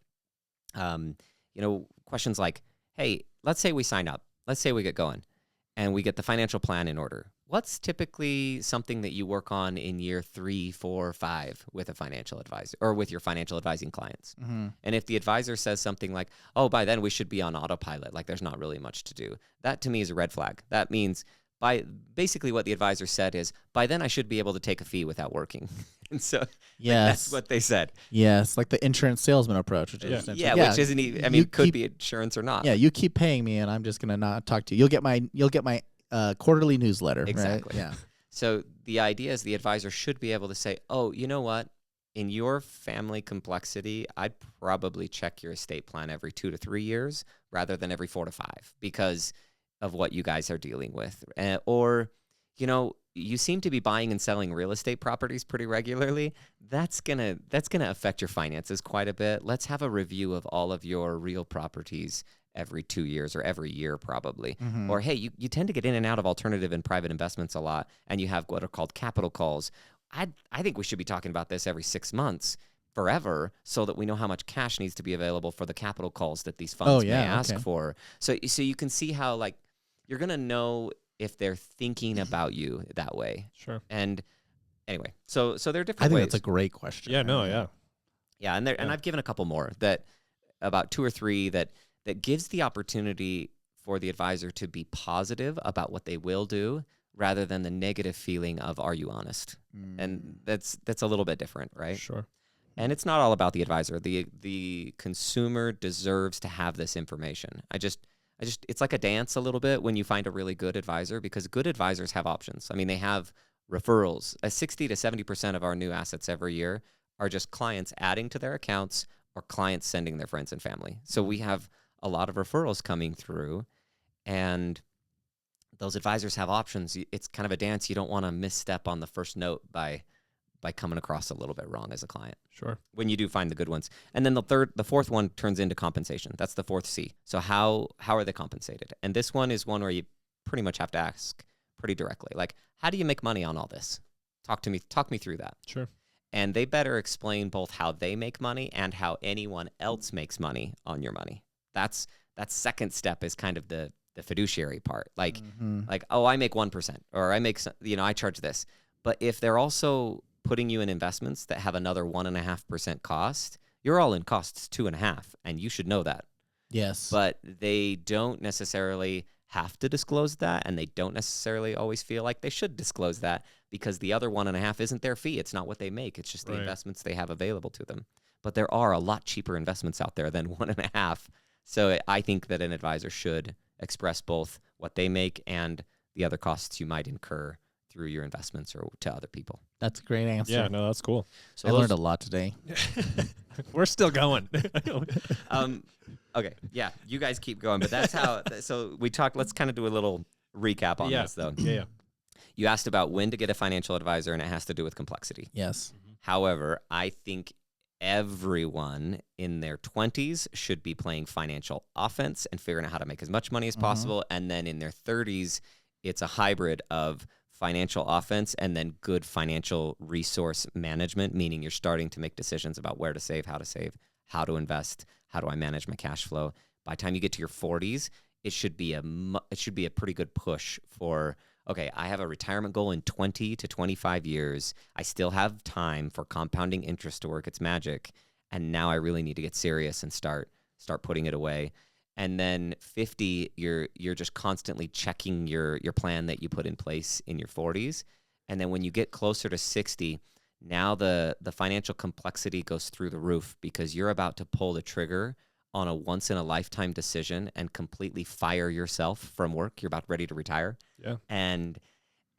questions like, hey, let's say we sign up let's say we get going and we get the financial plan in order. What's typically something that you work on in year 3, 4, 5 with a financial advisor or with your financial advising clients? Mm-hmm. And if the advisor says something like, oh, by then we should be on autopilot, like there's not really much to do, that to me is a red flag. That means basically what the advisor said is, by then I should be able to take a fee without working. And so that's what they said. Yes, like the insurance salesman approach. Which is which isn't even, I mean, could be insurance or not. Yeah, you keep paying me and I'm just going to not talk to you. You'll get my quarterly newsletter. Exactly. Right? Yeah. So the idea is the advisor should be able to say, oh, you know what? In your family complexity, I'd probably check your estate plan every 2 to 3 years rather than every 4 to 5 because of what you guys are dealing with. Or, you seem to be buying and selling real estate properties pretty regularly. That's gonna affect your finances quite a bit. Let's have a review of all of your real properties every 2 years or every year probably. Mm-hmm. Or, hey, you tend to get in and out of alternative and private investments a lot, and you have what are called capital calls. I think we should be talking about this every 6 months forever so that we know how much cash needs to be available for the capital calls that these funds may ask for. So you can see how, like, you're going to know if they're thinking about you that way. Sure. And anyway, so there are different I think ways. that's a great question. Yeah, and I've given a couple more, that about 2 or 3 that gives the opportunity for the advisor to be positive about what they will do rather than the negative feeling of, are you honest? And that's a little bit different, right? Sure. And it's not all about the advisor. The consumer deserves to have this information. It's like a dance a little bit when you find a really good advisor, because good advisors have options. I mean, they have referrals. 60 to 70% of our new assets every year are just clients adding to their accounts or clients sending their friends and family. So we have a lot of referrals coming through, and those advisors have options. It's kind of a dance. You don't want to misstep on the first note by coming across a little bit wrong as a client. Sure. When you do find the good ones. And then the fourth one turns into compensation. That's the fourth C. So how are they compensated? And this one is one where you pretty much have to ask pretty directly, like, how do you make money on all this? Talk me through that. Sure. And they better explain both how they make money and how anyone else makes money on your money. That second step is kind of the fiduciary part. Like, oh, I make 1%, or I make, I charge this. But if they're also putting you in investments that have another 1.5% cost, you're all in costs 2.5%, and you should know that. Yes. But they don't necessarily have to disclose that, and they don't necessarily always feel like they should disclose that, because the other 1.5% isn't their fee. It's not what they make. It's just the investments they have available to them. But there are a lot cheaper investments out there than 1.5%. So I think that an advisor should express both what they make and the other costs you might incur through your investments or to other people. That's a great answer. Yeah, no, that's cool. So I learned a lot today. We're still going. Okay, yeah, you guys keep going, but that's how. So we talked. Let's kind of do a little recap on this, though. Yeah. You asked about when to get a financial advisor, and it has to do with complexity. Yes. However, I think everyone in their 20s should be playing financial offense and figuring out how to make as much money as possible. And then in their 30s, it's a hybrid of financial offense and then good financial resource management, meaning you're starting to make decisions about where to save, how to invest, how do I manage my cash flow. By the time you get to your 40s, it should be a pretty good push for, okay, I have a retirement goal in 20 to 25 years. I still have time for compounding interest to work its magic, and now I really need to get serious and start putting it away. And then 50, you're just constantly checking your plan that you put in place in your 40s. And then when you get closer to 60, now the financial complexity goes through the roof, because you're about to pull the trigger on a once-in-a-lifetime decision and completely fire yourself from work. You're about ready to retire. Yeah. And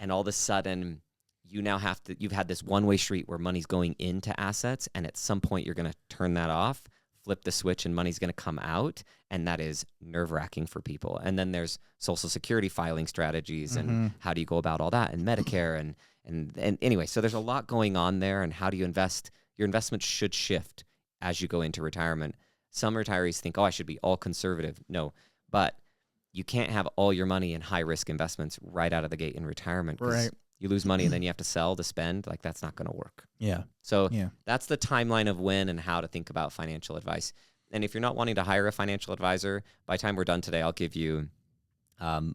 all of a sudden, you've had this one-way street where money's going into assets, and at some point you're going to turn that off, flip the switch, and money's going to come out, and that is nerve-wracking for people. And then there's Social Security filing strategies, and how do you go about all that, and Medicare, and anyway, so there's a lot going on there, and how do you invest? Your investments should shift as you go into retirement. Some retirees think, oh, I should be all conservative. No, but you can't have all your money in high-risk investments right out of the gate in retirement. Right. You lose money and then you have to sell to spend. Like, that's not going to work. Yeah. So that's the timeline of when and how to think about financial advice. And if you're not wanting to hire a financial advisor, by the time we're done today, I'll give you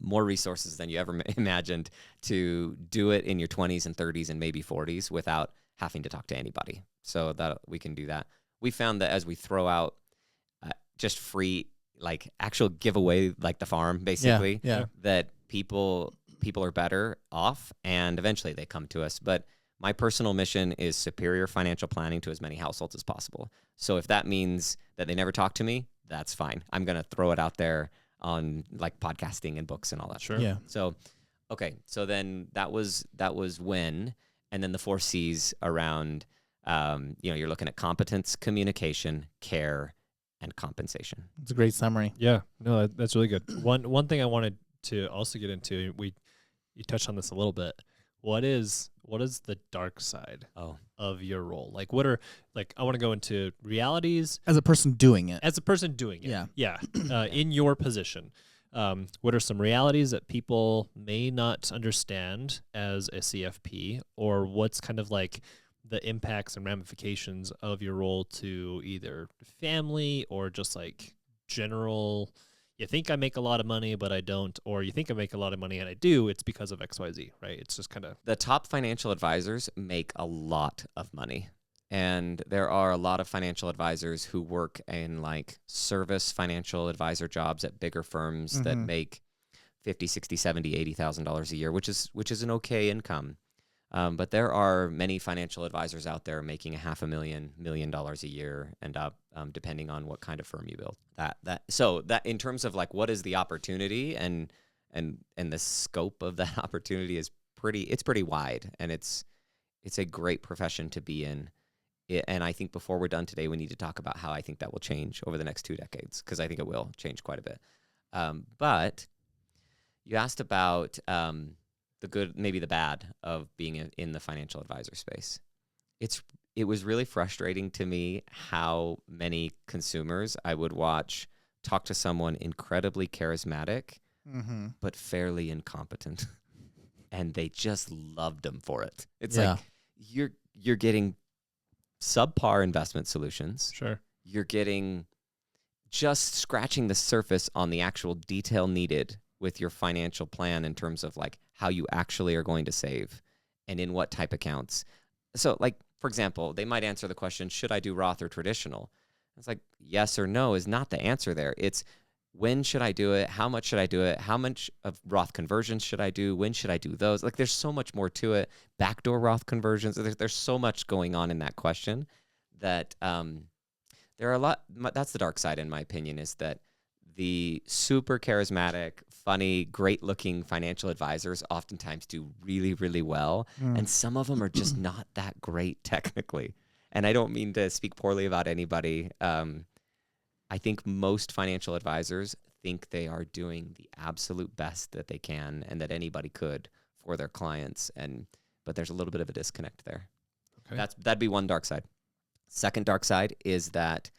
more resources than you ever imagined to do it in your 20s and 30s and maybe 40s without having to talk to anybody. So that we can do that. We found that as we throw out just free, like actual giveaway, like the farm, basically, that people are better off, and eventually they come to us. But my personal mission is superior financial planning to as many households as possible. So if that means that they never talk to me, that's fine. I'm going to throw it out there on like podcasting and books and all that. Sure. Yeah. So, okay. So then that was when, and then the 4 C's around, you're looking at competence, communication, care, and compensation. It's a great summary. Yeah, no, that's really good. One thing I wanted to also get into, you touched on this a little bit. What is the dark side of your role? Like, I want to go into realities As a person doing it. as a person doing it. Yeah. Yeah. In your position, what are some realities that people may not understand as a CFP, or what's kind of like the impacts and ramifications of your role to either family or just like general? You think I make a lot of money, but I don't, or you think I make a lot of money and I do, it's because of XYZ, right? It's just kind of... The top financial advisors make a lot of money. And there are a lot of financial advisors who work in like service financial advisor jobs at bigger firms that make $50,000, $60,000, $70,000, $80,000 a year, which is an okay income. But there are many financial advisors out there making $500,000, $1 million a year and up, depending on what kind of firm you build. So that in terms of like what is the opportunity and the scope of that opportunity is pretty wide, and it's a great profession to be in. And I think before we're done today, we need to talk about how I think that will change over the next 2 decades, because I think it will change quite a bit. But you asked about the good, maybe the bad of being in the financial advisor space. It was really frustrating to me how many consumers I would watch talk to someone incredibly charismatic, but fairly incompetent, and they just loved them for it. It's like you're getting subpar investment solutions. Sure. You're getting just scratching the surface on the actual detail needed with your financial plan in terms of like how you actually are going to save and in what type accounts. So like, for example, they might answer the question, should I do Roth or traditional? It's like, yes or no is not the answer there. It's when should I do it? How much should I do it? How much of Roth conversions should I do? When should I do those? Like there's so much more to it. Backdoor Roth conversions. There's so much going on in that question that there are a lot. That's the dark side, in my opinion, is that the super charismatic, funny, great-looking financial advisors oftentimes do really, really well, and some of them are just not that great technically. And I don't mean to speak poorly about anybody. I think most financial advisors think they are doing the absolute best that they can and that anybody could for their clients, but there's a little bit of a disconnect there. Okay. That'd be one dark side. Second dark side is that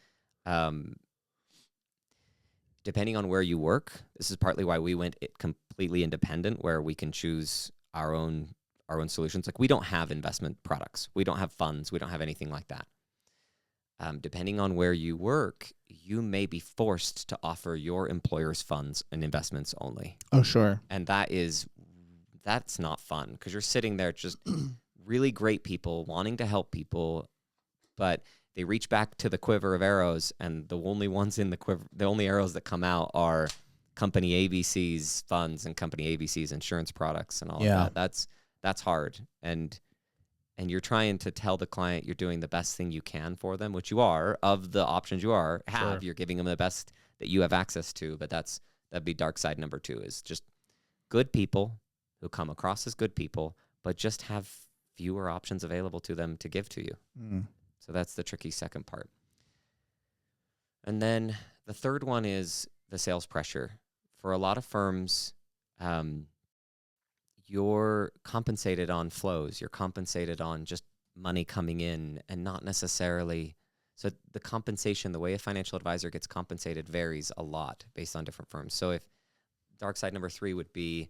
depending on where you work, this is partly why we went completely independent, where we can choose our own solutions. Like we don't have investment products. We don't have funds. We don't have anything like that. Depending on where you work, you may be forced to offer your employer's funds and investments only. Oh, sure. And that's not fun, because you're sitting there just really great people wanting to help people, but they reach back to the quiver of arrows, and the only ones in the quiver, the only arrows that come out are company ABC's funds and company ABC's insurance products and all of that. That's hard. And you're trying to tell the client you're doing the best thing you can for them, which you are, of the options you have. Sure. You're giving them the best that you have access to, but that'd be dark side number 2, is just good people who come across as good people, but just have fewer options available to them to give to you. So that's the tricky second part. And then the third one is the sales pressure. For a lot of firms, you're compensated on flows. You're compensated on just money coming in, and not necessarily. So the compensation, the way a financial advisor gets compensated varies a lot based on different firms. So if dark side number 3 would be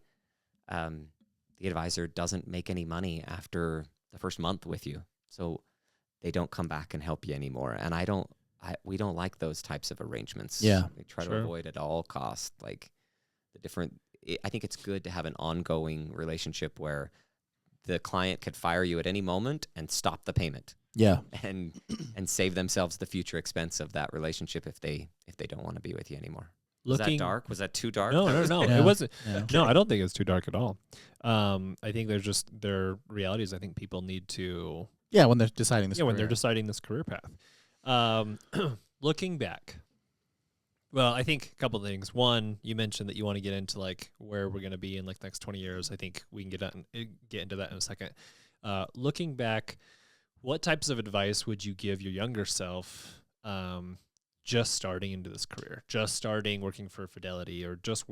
the advisor doesn't make any money after the first month with you. So they don't come back and help you anymore. And we don't like those types of arrangements. Yeah. We try to avoid at all costs, like the different, I think it's good to have an ongoing relationship where the client could fire you at any moment and stop the payment. Yeah. And save themselves the future expense of that relationship if they don't want to be with you anymore. Was that dark? Was that too dark? No. Yeah. It wasn't. Yeah. No, I don't think it's too dark at all. I think their realities. I think people need to. Yeah, when they're deciding this. When they're deciding this career path. Looking back, well, I think a couple of things. One, you mentioned that you want to get into like where we're going to be in like the next 20 years. I think we can get into that in a second. Looking back, what types of advice would you give your younger self just starting into this career, just starting working for Fidelity, or just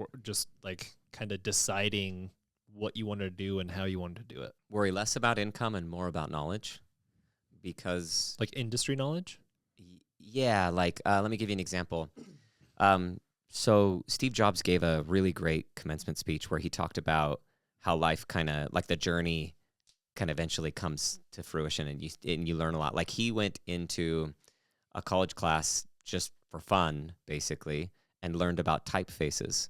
like kind of deciding what you wanted to do and how you wanted to do it? Worry less about income and more about knowledge, because like industry knowledge. Yeah, like let me give you an example. So Steve Jobs gave a really great commencement speech where he talked about how life kind of like the journey kind of eventually comes to fruition, and you learn a lot. Like he went into a college class just for fun, basically, and learned about typefaces.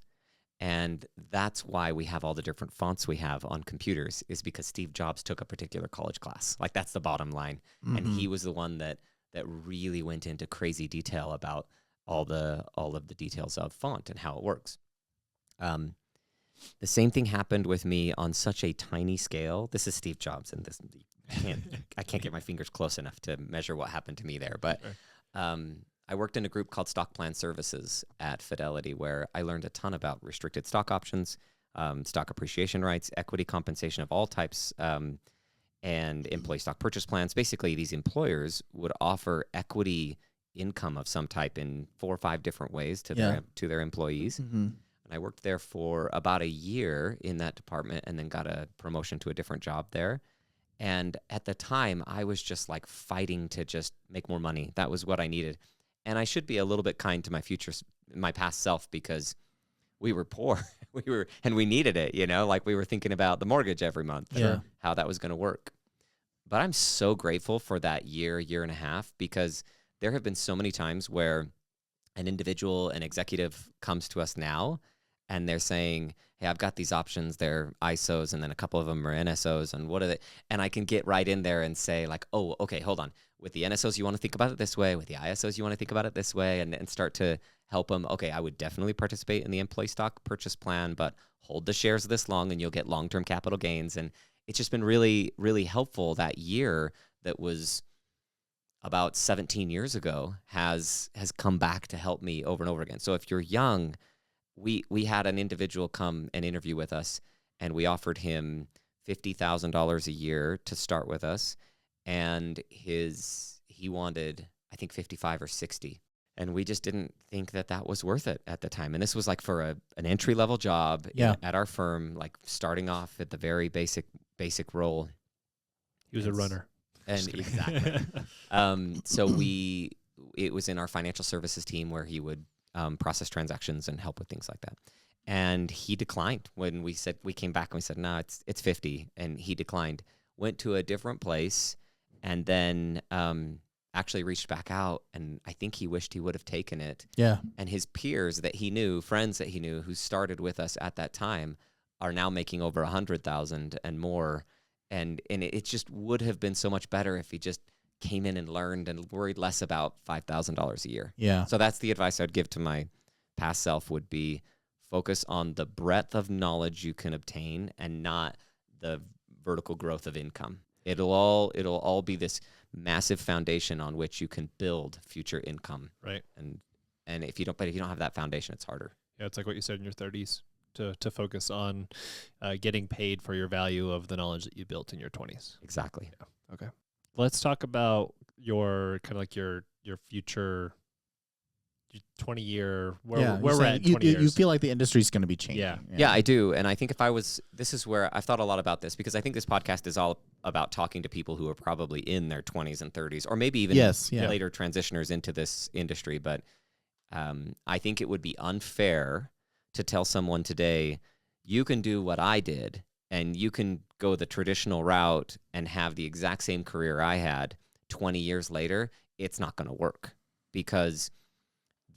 And that's why we have all the different fonts we have on computers, is because Steve Jobs took a particular college class. Like that's the bottom line. Mm-hmm. And he was the one that really went into crazy detail about all of the details of font and how it works. The same thing happened with me on such a tiny scale. This is Steve Jobs, and I can't get my fingers close enough to measure what happened to me there. But I worked in a group called Stock Plan Services at Fidelity, where I learned a ton about restricted stock options, stock appreciation rights, equity compensation of all types, and employee stock purchase plans. Basically, these employers would offer equity income of some type in 4 or 5 different ways to their employees. Mm-hmm. And I worked there for about a year in that department, and then got a promotion to a different job there. And at the time, I was just like fighting to just make more money. That was what I needed. And I should be a little bit kind to my past self, because we were poor. We needed it, like we were thinking about the mortgage every month, how that was going to work. But I'm so grateful for that year and a half, because there have been so many times where an executive comes to us now and they're saying, hey, I've got these options. They're ISOs, and then a couple of them are NSOs, and what are they? And I can get right in there and say like, oh, okay, hold on. With the NSOs, you want to think about it this way. With the ISOs, you want to think about it this way, and start to help them. Okay, I would definitely participate in the employee stock purchase plan, but hold the shares this long and you'll get long-term capital gains. And it's just been really, really helpful. That year that was about 17 years ago has come back to help me over and over again. So if you're young, we had an individual come and interview with us, and we offered him $50,000 a year to start with us. And he wanted, I think, 55 or 60. And we just didn't think that was worth it at the time. And this was like for an entry-level job at our firm, like starting off at the very basic role. He was a runner. And exactly. So it was in our financial services team where he would process transactions and help with things like that. And he declined when we came back and we said, no, it's 50. And he declined, went to a different place, and then actually reached back out, and I think he wished he would have taken it. Yeah. And his peers that he knew, friends that he knew who started with us at that time, are now making over 100,000 and more. And it just would have been so much better if he just came in and learned and worried less about $5,000 a year. Yeah. So that's the advice I'd give to my past self, would be focus on the breadth of knowledge you can obtain and not the vertical growth of income. It'll all be this massive foundation on which you can build future income. Right. And if you don't have that foundation, it's harder. Yeah, it's like what you said in your 30s, to focus on getting paid for your value of the knowledge that you built in your 20s. Exactly. Yeah. Okay. Let's talk about your kind of like your future 20-year, where we're at in 20 years. You feel like the industry's going to be changing. Yeah, I do. And I think this is where I've thought a lot about this, because I think this podcast is all about talking to people who are probably in their 20s and 30s, or maybe even later transitioners into this industry. But I think it would be unfair to tell someone today, you can do what I did, and you can go the traditional route and have the exact same career I had 20 years later. It's not going to work, because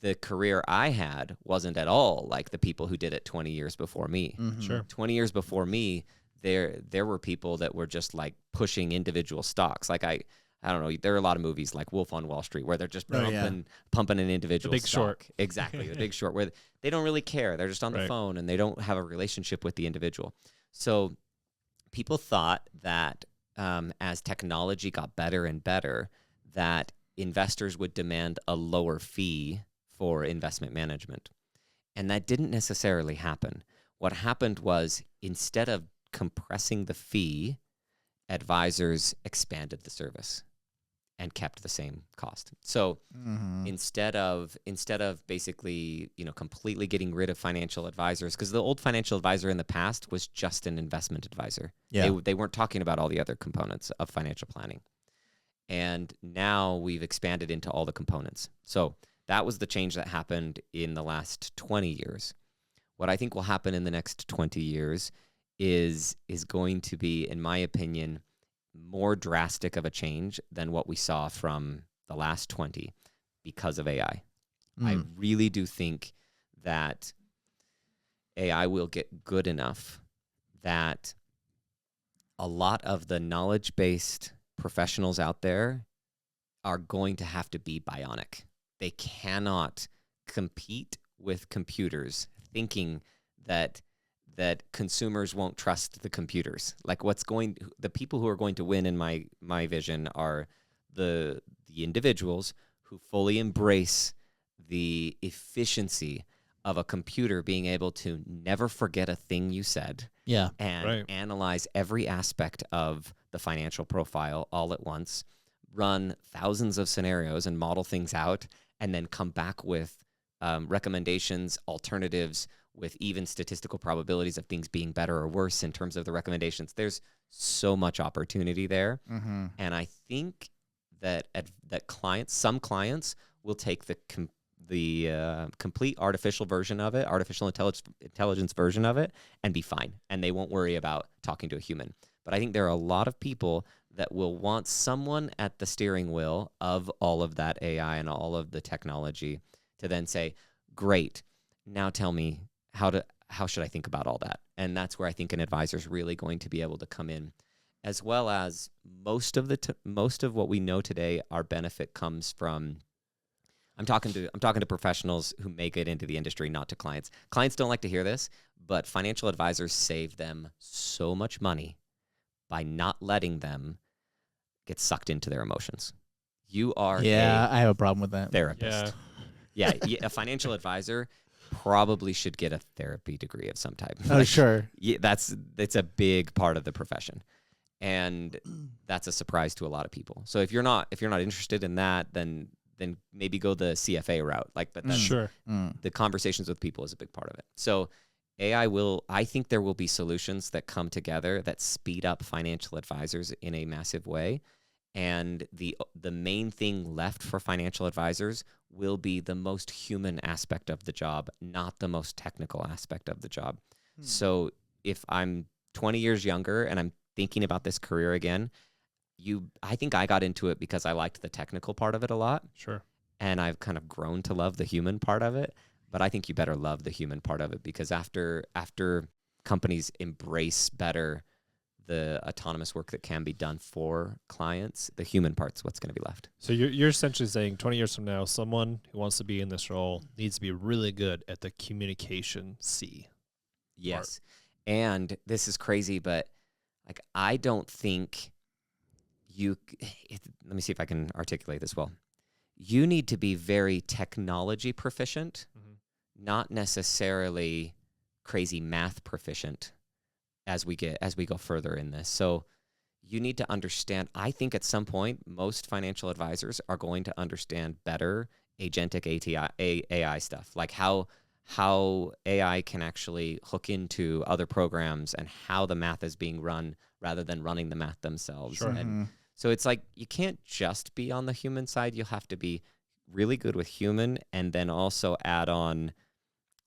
the career I had wasn't at all like the people who did it 20 years before me. Sure. 20 years before me, there were people that were just like pushing individual stocks. Like I don't know, there are a lot of movies like Wolf on Wall Street where they're just pumping an individual The Big stock. Short. Exactly, The Big Short, where they don't really care. They're just on the Right. phone and they don't have a relationship with the individual. So people thought that as technology got better and better, that investors would demand a lower fee for investment management. And that didn't necessarily happen. What happened was, instead of compressing the fee, advisors expanded the service and kept the same cost. So instead of basically, completely getting rid of financial advisors, because the old financial advisor in the past was just an investment advisor. Yeah. They weren't talking about all the other components of financial planning. And now we've expanded into all the components. So that was the change that happened in the last 20 years. What I think will happen in the next 20 years is going to be, in my opinion, more drastic of a change than what we saw from the last 20 because of AI. I really do think that AI will get good enough that a lot of the knowledge-based professionals out there are going to have to be bionic. They cannot compete with computers thinking that consumers won't trust the computers. Like the people who are going to win in my vision are the individuals who fully embrace the efficiency of a computer being able to never forget a thing you said. Yeah. And analyze every aspect of the financial profile all at once, run thousands of scenarios and model things out, and then come back with recommendations, alternatives, with even statistical probabilities of things being better or worse in terms of the recommendations. There's so much opportunity there. And I think that some clients will take the complete artificial intelligence version of it, and be fine. And they won't worry about talking to a human. But I think there are a lot of people that will want someone at the steering wheel of all of that AI and all of the technology to then say, great, now tell me, how should I think about all that? And that's where I think an advisor is really going to be able to come in, as well as most of what we know today. Our benefit comes from. I'm talking to professionals who make it into the industry, not to clients. Clients don't like to hear this, but financial advisors save them so much money by not letting them get sucked into their emotions. You are I have a problem with that. therapist. Yeah, a financial advisor probably should get a therapy degree of some type. Oh, sure. Yeah, it's a big part of the profession, and that's a surprise to a lot of people. So if you're not interested in that, then maybe go the CFA route. Like, but that's Sure. The conversations with people is a big part of it. So I think there will be solutions that come together that speed up financial advisors in a massive way. And the main thing left for financial advisors will be the most human aspect of the job, not the most technical aspect of the job. So if I'm 20 years younger and I'm thinking about this career again, I think I got into it because I liked the technical part of it a lot. Sure. And I've kind of grown to love the human part of it. But I think you better love the human part of it, because after companies embrace better the autonomous work that can be done for clients, the human part's what's going to be left. So you're essentially saying 20 years from now, someone who wants to be in this role needs to be really good at the communication C. Yes. And this is crazy, but like, I don't think let me see if I can articulate this well. You need to be very technology proficient, not necessarily crazy math proficient as we go further in this. So you need to understand, I think at some point, most financial advisors are going to understand better agentic AI stuff, like how AI can actually hook into other programs and how the math is being run rather than running the math themselves. Sure. And so it's like, you can't just be on the human side. You'll have to be really good with human, and then also add on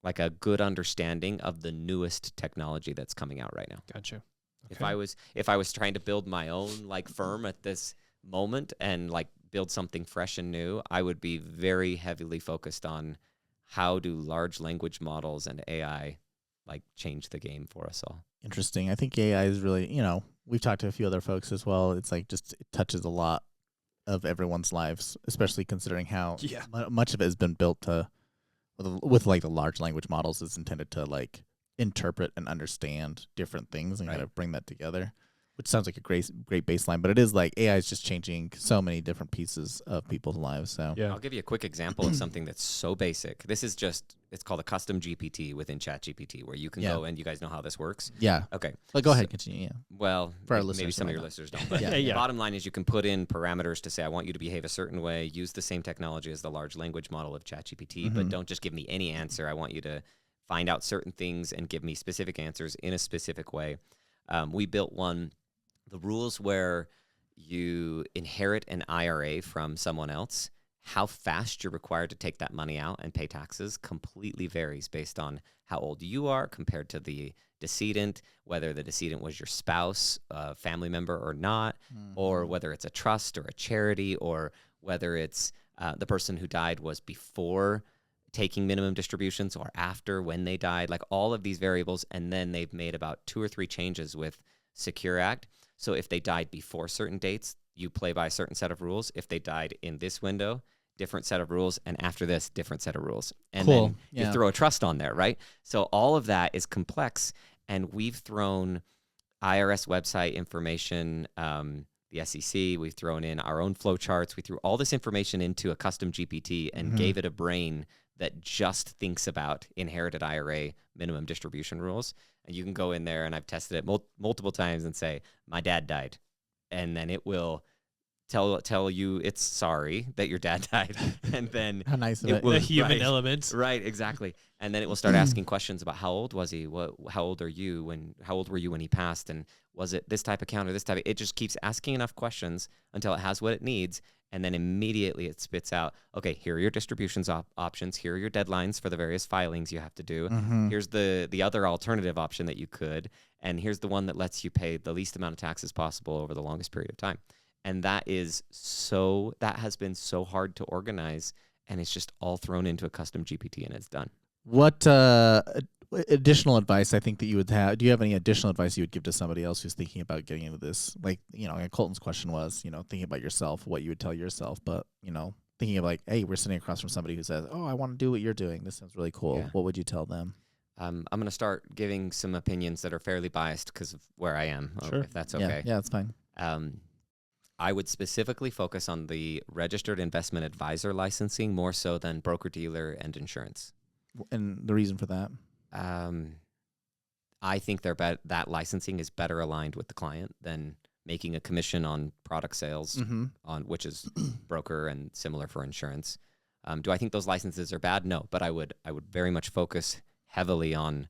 like a good understanding of the newest technology that's coming out right now. Gotcha. Okay. If I was trying to build my own like firm at this moment and like build something fresh and new, I would be very heavily focused on how do large language models and AI like change the game for us all. Interesting. I think AI is really, we've talked to a few other folks as well. It's like just it touches a lot of everyone's lives, especially considering how much of it has been built to with like the large language models is intended to like interpret and understand different things and kind of bring that together, which sounds like a great baseline. But it is like AI is just changing so many different pieces of people's lives. So I'll give you a quick example of something that's so basic. This is just, it's called a custom GPT within ChatGPT, where you can go and you guys know how this works. Yeah. Okay. But go ahead, continue. Yeah. Well, for our maybe some of your listeners don't. But bottom line is you can put in parameters to say, I want you to behave a certain way, use the same technology as the large language model of ChatGPT, but don't just give me any answer. I want you to find out certain things and give me specific answers in a specific way. We built one. The rules where you inherit an IRA from someone else, how fast you're required to take that money out and pay taxes completely varies based on how old you are compared to the decedent, whether the decedent was your spouse, a family member or not, or whether it's a trust or a charity, or whether it's the person who died was before taking minimum distributions or after when they died, like all of these variables. And then they've made about 2 or 3 changes with Secure Act. So if they died before certain dates, you play by a certain set of rules. If they died in this window, different set of rules. And after this, different set of rules. And then you throw a trust on there, right? So all of that is complex. And we've thrown IRS website information, the SEC, we've thrown in our own flow charts. We threw all this information into a custom GPT and gave it a brain that just thinks about inherited IRA minimum distribution rules. And you can go in there, and I've tested it multiple times and say, my dad died. And then it will tell you it's sorry that your dad died. And then how nice of it will, the human element. Right, exactly. And then it will start asking questions about how old was he? How old were you when he passed? And was it this type of account or this type of, it just keeps asking enough questions until it has what it needs. And then immediately it spits out, okay, here are your distributions options. Here are your deadlines for the various filings you have to do. Here's the other alternative option that you could. And here's the one that lets you pay the least amount of taxes possible over the longest period of time. And that has been so hard to organize. And it's just all thrown into a custom GPT and it's done. What additional advice I think that you would have? Do you have any additional advice you would give to somebody else who's thinking about getting into this? Like, Colton's question was, thinking about yourself, what you would tell yourself, but, thinking of like, hey, we're sitting across from somebody who says, oh, I want to do what you're doing. This sounds really cool. Yeah. What would you tell them? I'm going to start giving some opinions that are fairly biased because of where I am, sure. If that's okay. Yeah, that's fine. I would specifically focus on the registered investment advisor licensing more so than broker-dealer and insurance. And the reason for that? I think that licensing is better aligned with the client than making a commission on product sales, on which is broker and similar for insurance. Do I think those licenses are bad? No, but I would very much focus heavily on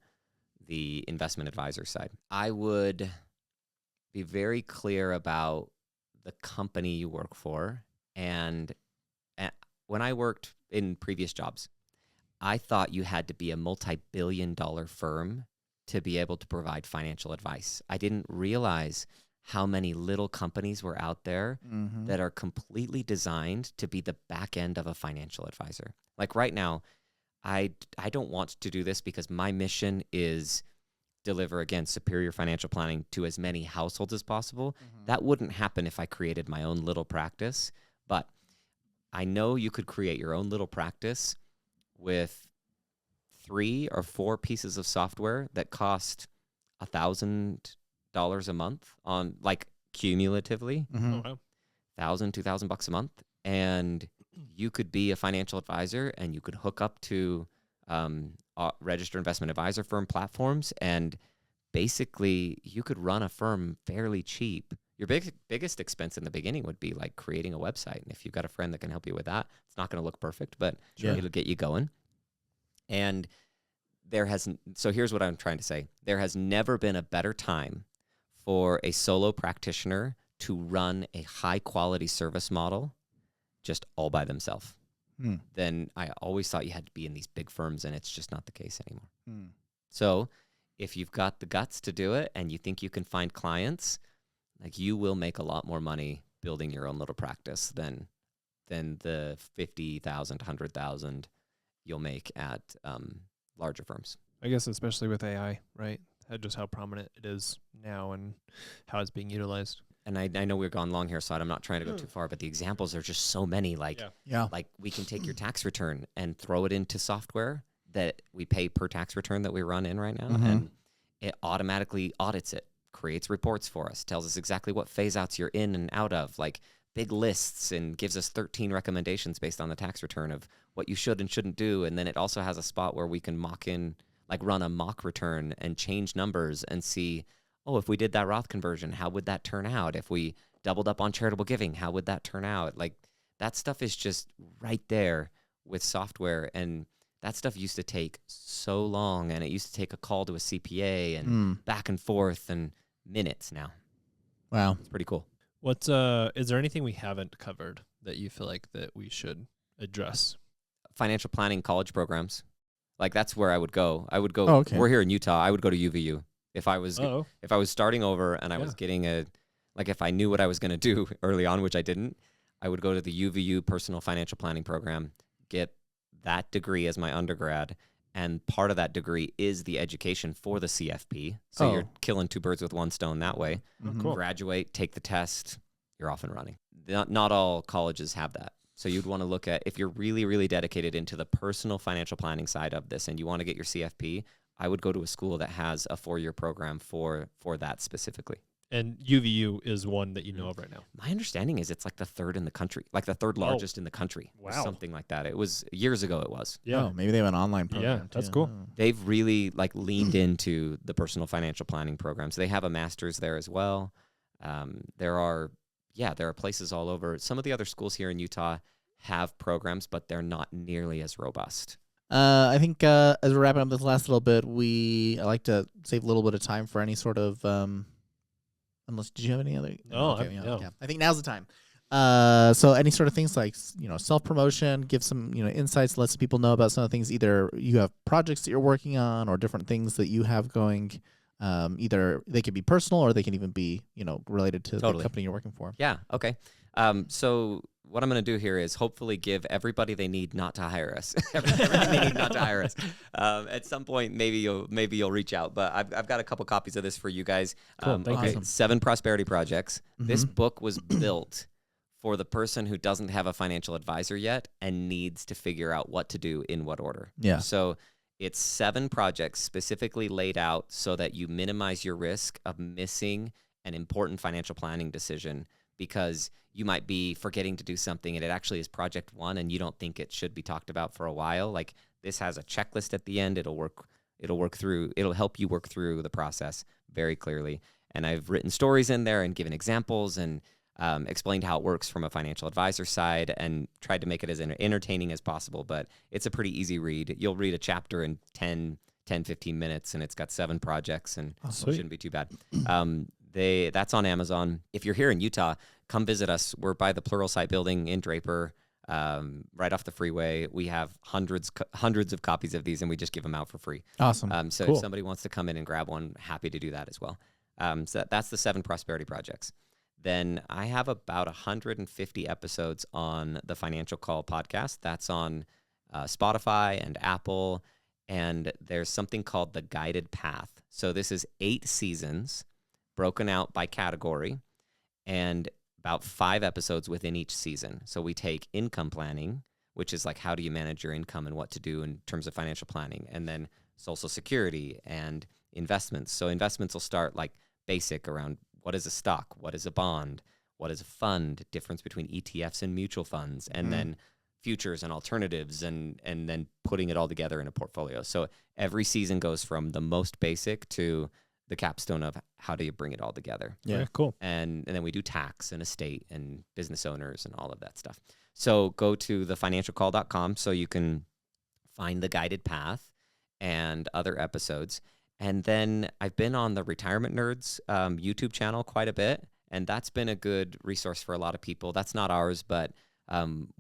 the investment advisor side. I would be very clear about the company you work for. And when I worked in previous jobs, I thought you had to be a multi-billion-dollar firm to be able to provide financial advice. I didn't realize how many little companies were out there that are completely designed to be the back end of a financial advisor. Like right now, I don't want to do this because my mission is deliver, again, superior financial planning to as many households as possible. That wouldn't happen if I created my own little practice. But I know you could create your own little practice with 3 or 4 pieces of software that cost $1,000 a month on like cumulatively, $1,000, $2,000 a month. And you could be a financial advisor and you could hook up to registered investment advisor firm platforms. And basically you could run a firm fairly cheap. Your biggest expense in the beginning would be like creating a website. And if you've got a friend that can help you with that, it's not going to look perfect, but it'll get you going. And so here's what I'm trying to say. There has never been a better time for a solo practitioner to run a high quality service model just all by themselves. Then I always thought you had to be in these big firms, and it's just not the case anymore. So if you've got the guts to do it and you think you can find clients, like you will make a lot more money building your own little practice than than the 50,000, 100,000 you'll make at larger firms. I guess especially with AI, right? Just how prominent it is now and how it's being utilized. And I know we're gone long here, so I'm not trying to go too far, but the examples are just so many. Like, like we can take your tax return and throw it into software that we pay per tax return that we run in right now, and it automatically audits it, creates reports for us, tells us exactly what phase outs you're in and out of, like big lists, and gives us 13 recommendations based on the tax return of what you should and shouldn't do. And then it also has a spot where we can run a mock return and change numbers and see, oh, if we did that Roth conversion, how would that turn out? If we doubled up on charitable giving, how would that turn out? Like, that stuff is just right there with software. And that stuff used to take so long, and it used to take a call to a CPA and back and forth and minutes now. Wow. It's pretty cool. Is there anything we haven't covered that you feel like that we should address? Financial planning college programs. Like, that's where I would go. Oh, okay. We're here in Utah. I would go to UVU. If I was starting over and I was getting if I knew what I was going to do early on, which I didn't, I would go to the UVU personal financial planning program, get that degree as my undergrad. And part of that degree is the education for the CFP. So you're killing two birds with one stone that way. Cool. Graduate, take the test, you're off and running. Not all colleges have that. So you'd want to look at, if you're really, really dedicated into the personal financial planning side of this and you want to get your CFP, I would go to a school that has a 4-year program for that specifically. And UVU is one that you know of right now. My understanding is it's like the third in the country, like the third largest in the country. Wow. Something like that. It was years ago it was. Yeah. Oh, maybe they have an online program. Yeah, that's too. cool. Oh. They've really leaned into the personal financial planning programs. They have a master's there as well. There are places all over. Some of the other schools here in Utah have programs, but they're not nearly as robust. I think as we're wrapping up this last little bit, I like to save a little bit of time for any sort of unless, did you have any other? No, okay. I think now's the time. So any sort of things like, self-promotion, give some, insights, let some people know about some of the things, either you have projects that you're working on or different things that you have going. Either they could be personal or they can even be, related to the company you're working for. Yeah. Okay. So what I'm going to do here is hopefully give everybody they need not to hire us. Everything they need not to hire us. At some point, maybe you'll reach out. But I've got a couple copies of this for you guys. Cool, thank you. 7 prosperity projects. This book was built for the person who doesn't have a financial advisor yet and needs to figure out what to do in what order. Yeah. So it's 7 projects specifically laid out so that you minimize your risk of missing an important financial planning decision, because you might be forgetting to do something and it actually is project 1 and you don't think it should be talked about for a while. Like, this has a checklist at the end. It'll help you work through the process very clearly. And I've written stories in there and given examples and explained how it works from a financial advisor side and tried to make it as entertaining as possible. But it's a pretty easy read. You'll read a chapter in 15 minutes, and it's got 7 projects, and it shouldn't be too bad. That's on Amazon. If you're here in Utah, come visit us. We're by the Pluralsight building in Draper, right off the freeway. We have hundreds of copies of these, and we just give them out for free. Awesome. So cool. If somebody wants to come in and grab one, happy to do that as well. So that's the 7 prosperity projects. Then I have about 150 episodes on the Financial Call podcast. That's on Spotify and Apple. And there's something called the Guided Path. So this is 8 seasons broken out by category and about 5 episodes within each season. So we take income planning, which is like, how do you manage your income and what to do in terms of financial planning, and then Social Security and investments. So investments will start like basic around, what is a stock? What is a bond? What is a fund? Difference between ETFs and mutual funds, and then futures and alternatives, and then putting it all together in a portfolio. So every season goes from the most basic to the capstone of how do you bring it all together. Yeah. Okay, cool. And then we do tax and estate and business owners and all of that stuff. So go to thefinancialcall.com so you can find the Guided Path and other episodes. And then I've been on the Retirement Nerds YouTube channel quite a bit, and that's been a good resource for a lot of people. That's not ours, but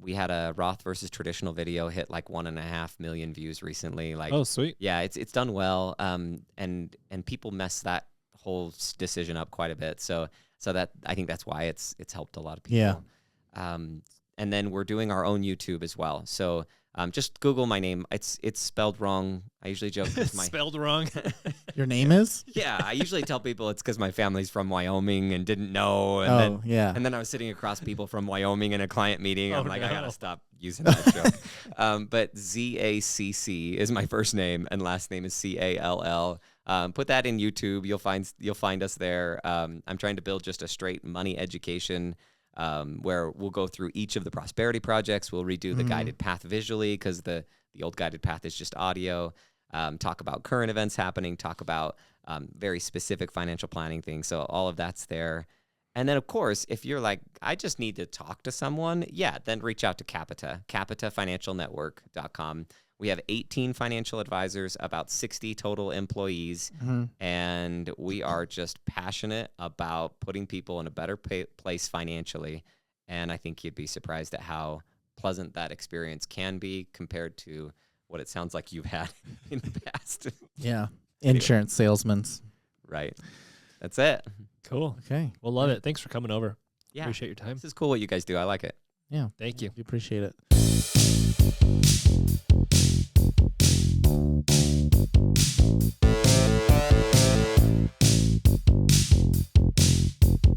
we had a Roth versus traditional video hit like 1.5 million views recently. Like, oh, sweet. Yeah, it's done well. And people mess that whole decision up quite a bit. So that, I think that's why it's helped a lot of people. Yeah. And then we're doing our own YouTube as well. So just Google my name. It's spelled wrong. I usually joke it's spelled wrong. Your name is? Yeah, I usually tell people it's because my family's from Wyoming and didn't know. And then I was sitting across people from Wyoming in a client meeting. I'm like, I gotta stop using that joke. But Zacc is my first name and last name is Call. Put that in YouTube. You'll find us there. I'm trying to build just a straight money education. Where we'll go through each of the prosperity projects. We'll redo the guided path visually because the old guided path is just audio. Talk about current events happening. Talk about very specific financial planning things. So all of that's there. And then, of course, if you're like, I just need to talk to someone, then reach out to Capita, capitafinancialnetwork.com. We have 18 financial advisors, about 60 total employees, and we are just passionate about putting people in a better place financially. And I think you'd be surprised at how pleasant that experience can be compared to what it sounds like you've had in the past. Yeah. Insurance salesmen. Right. That's it. Cool. Okay. We'll love it. Thanks for coming over. Yeah. Appreciate your time. This is cool what you guys do. I like it. Yeah. Thank you. We appreciate it.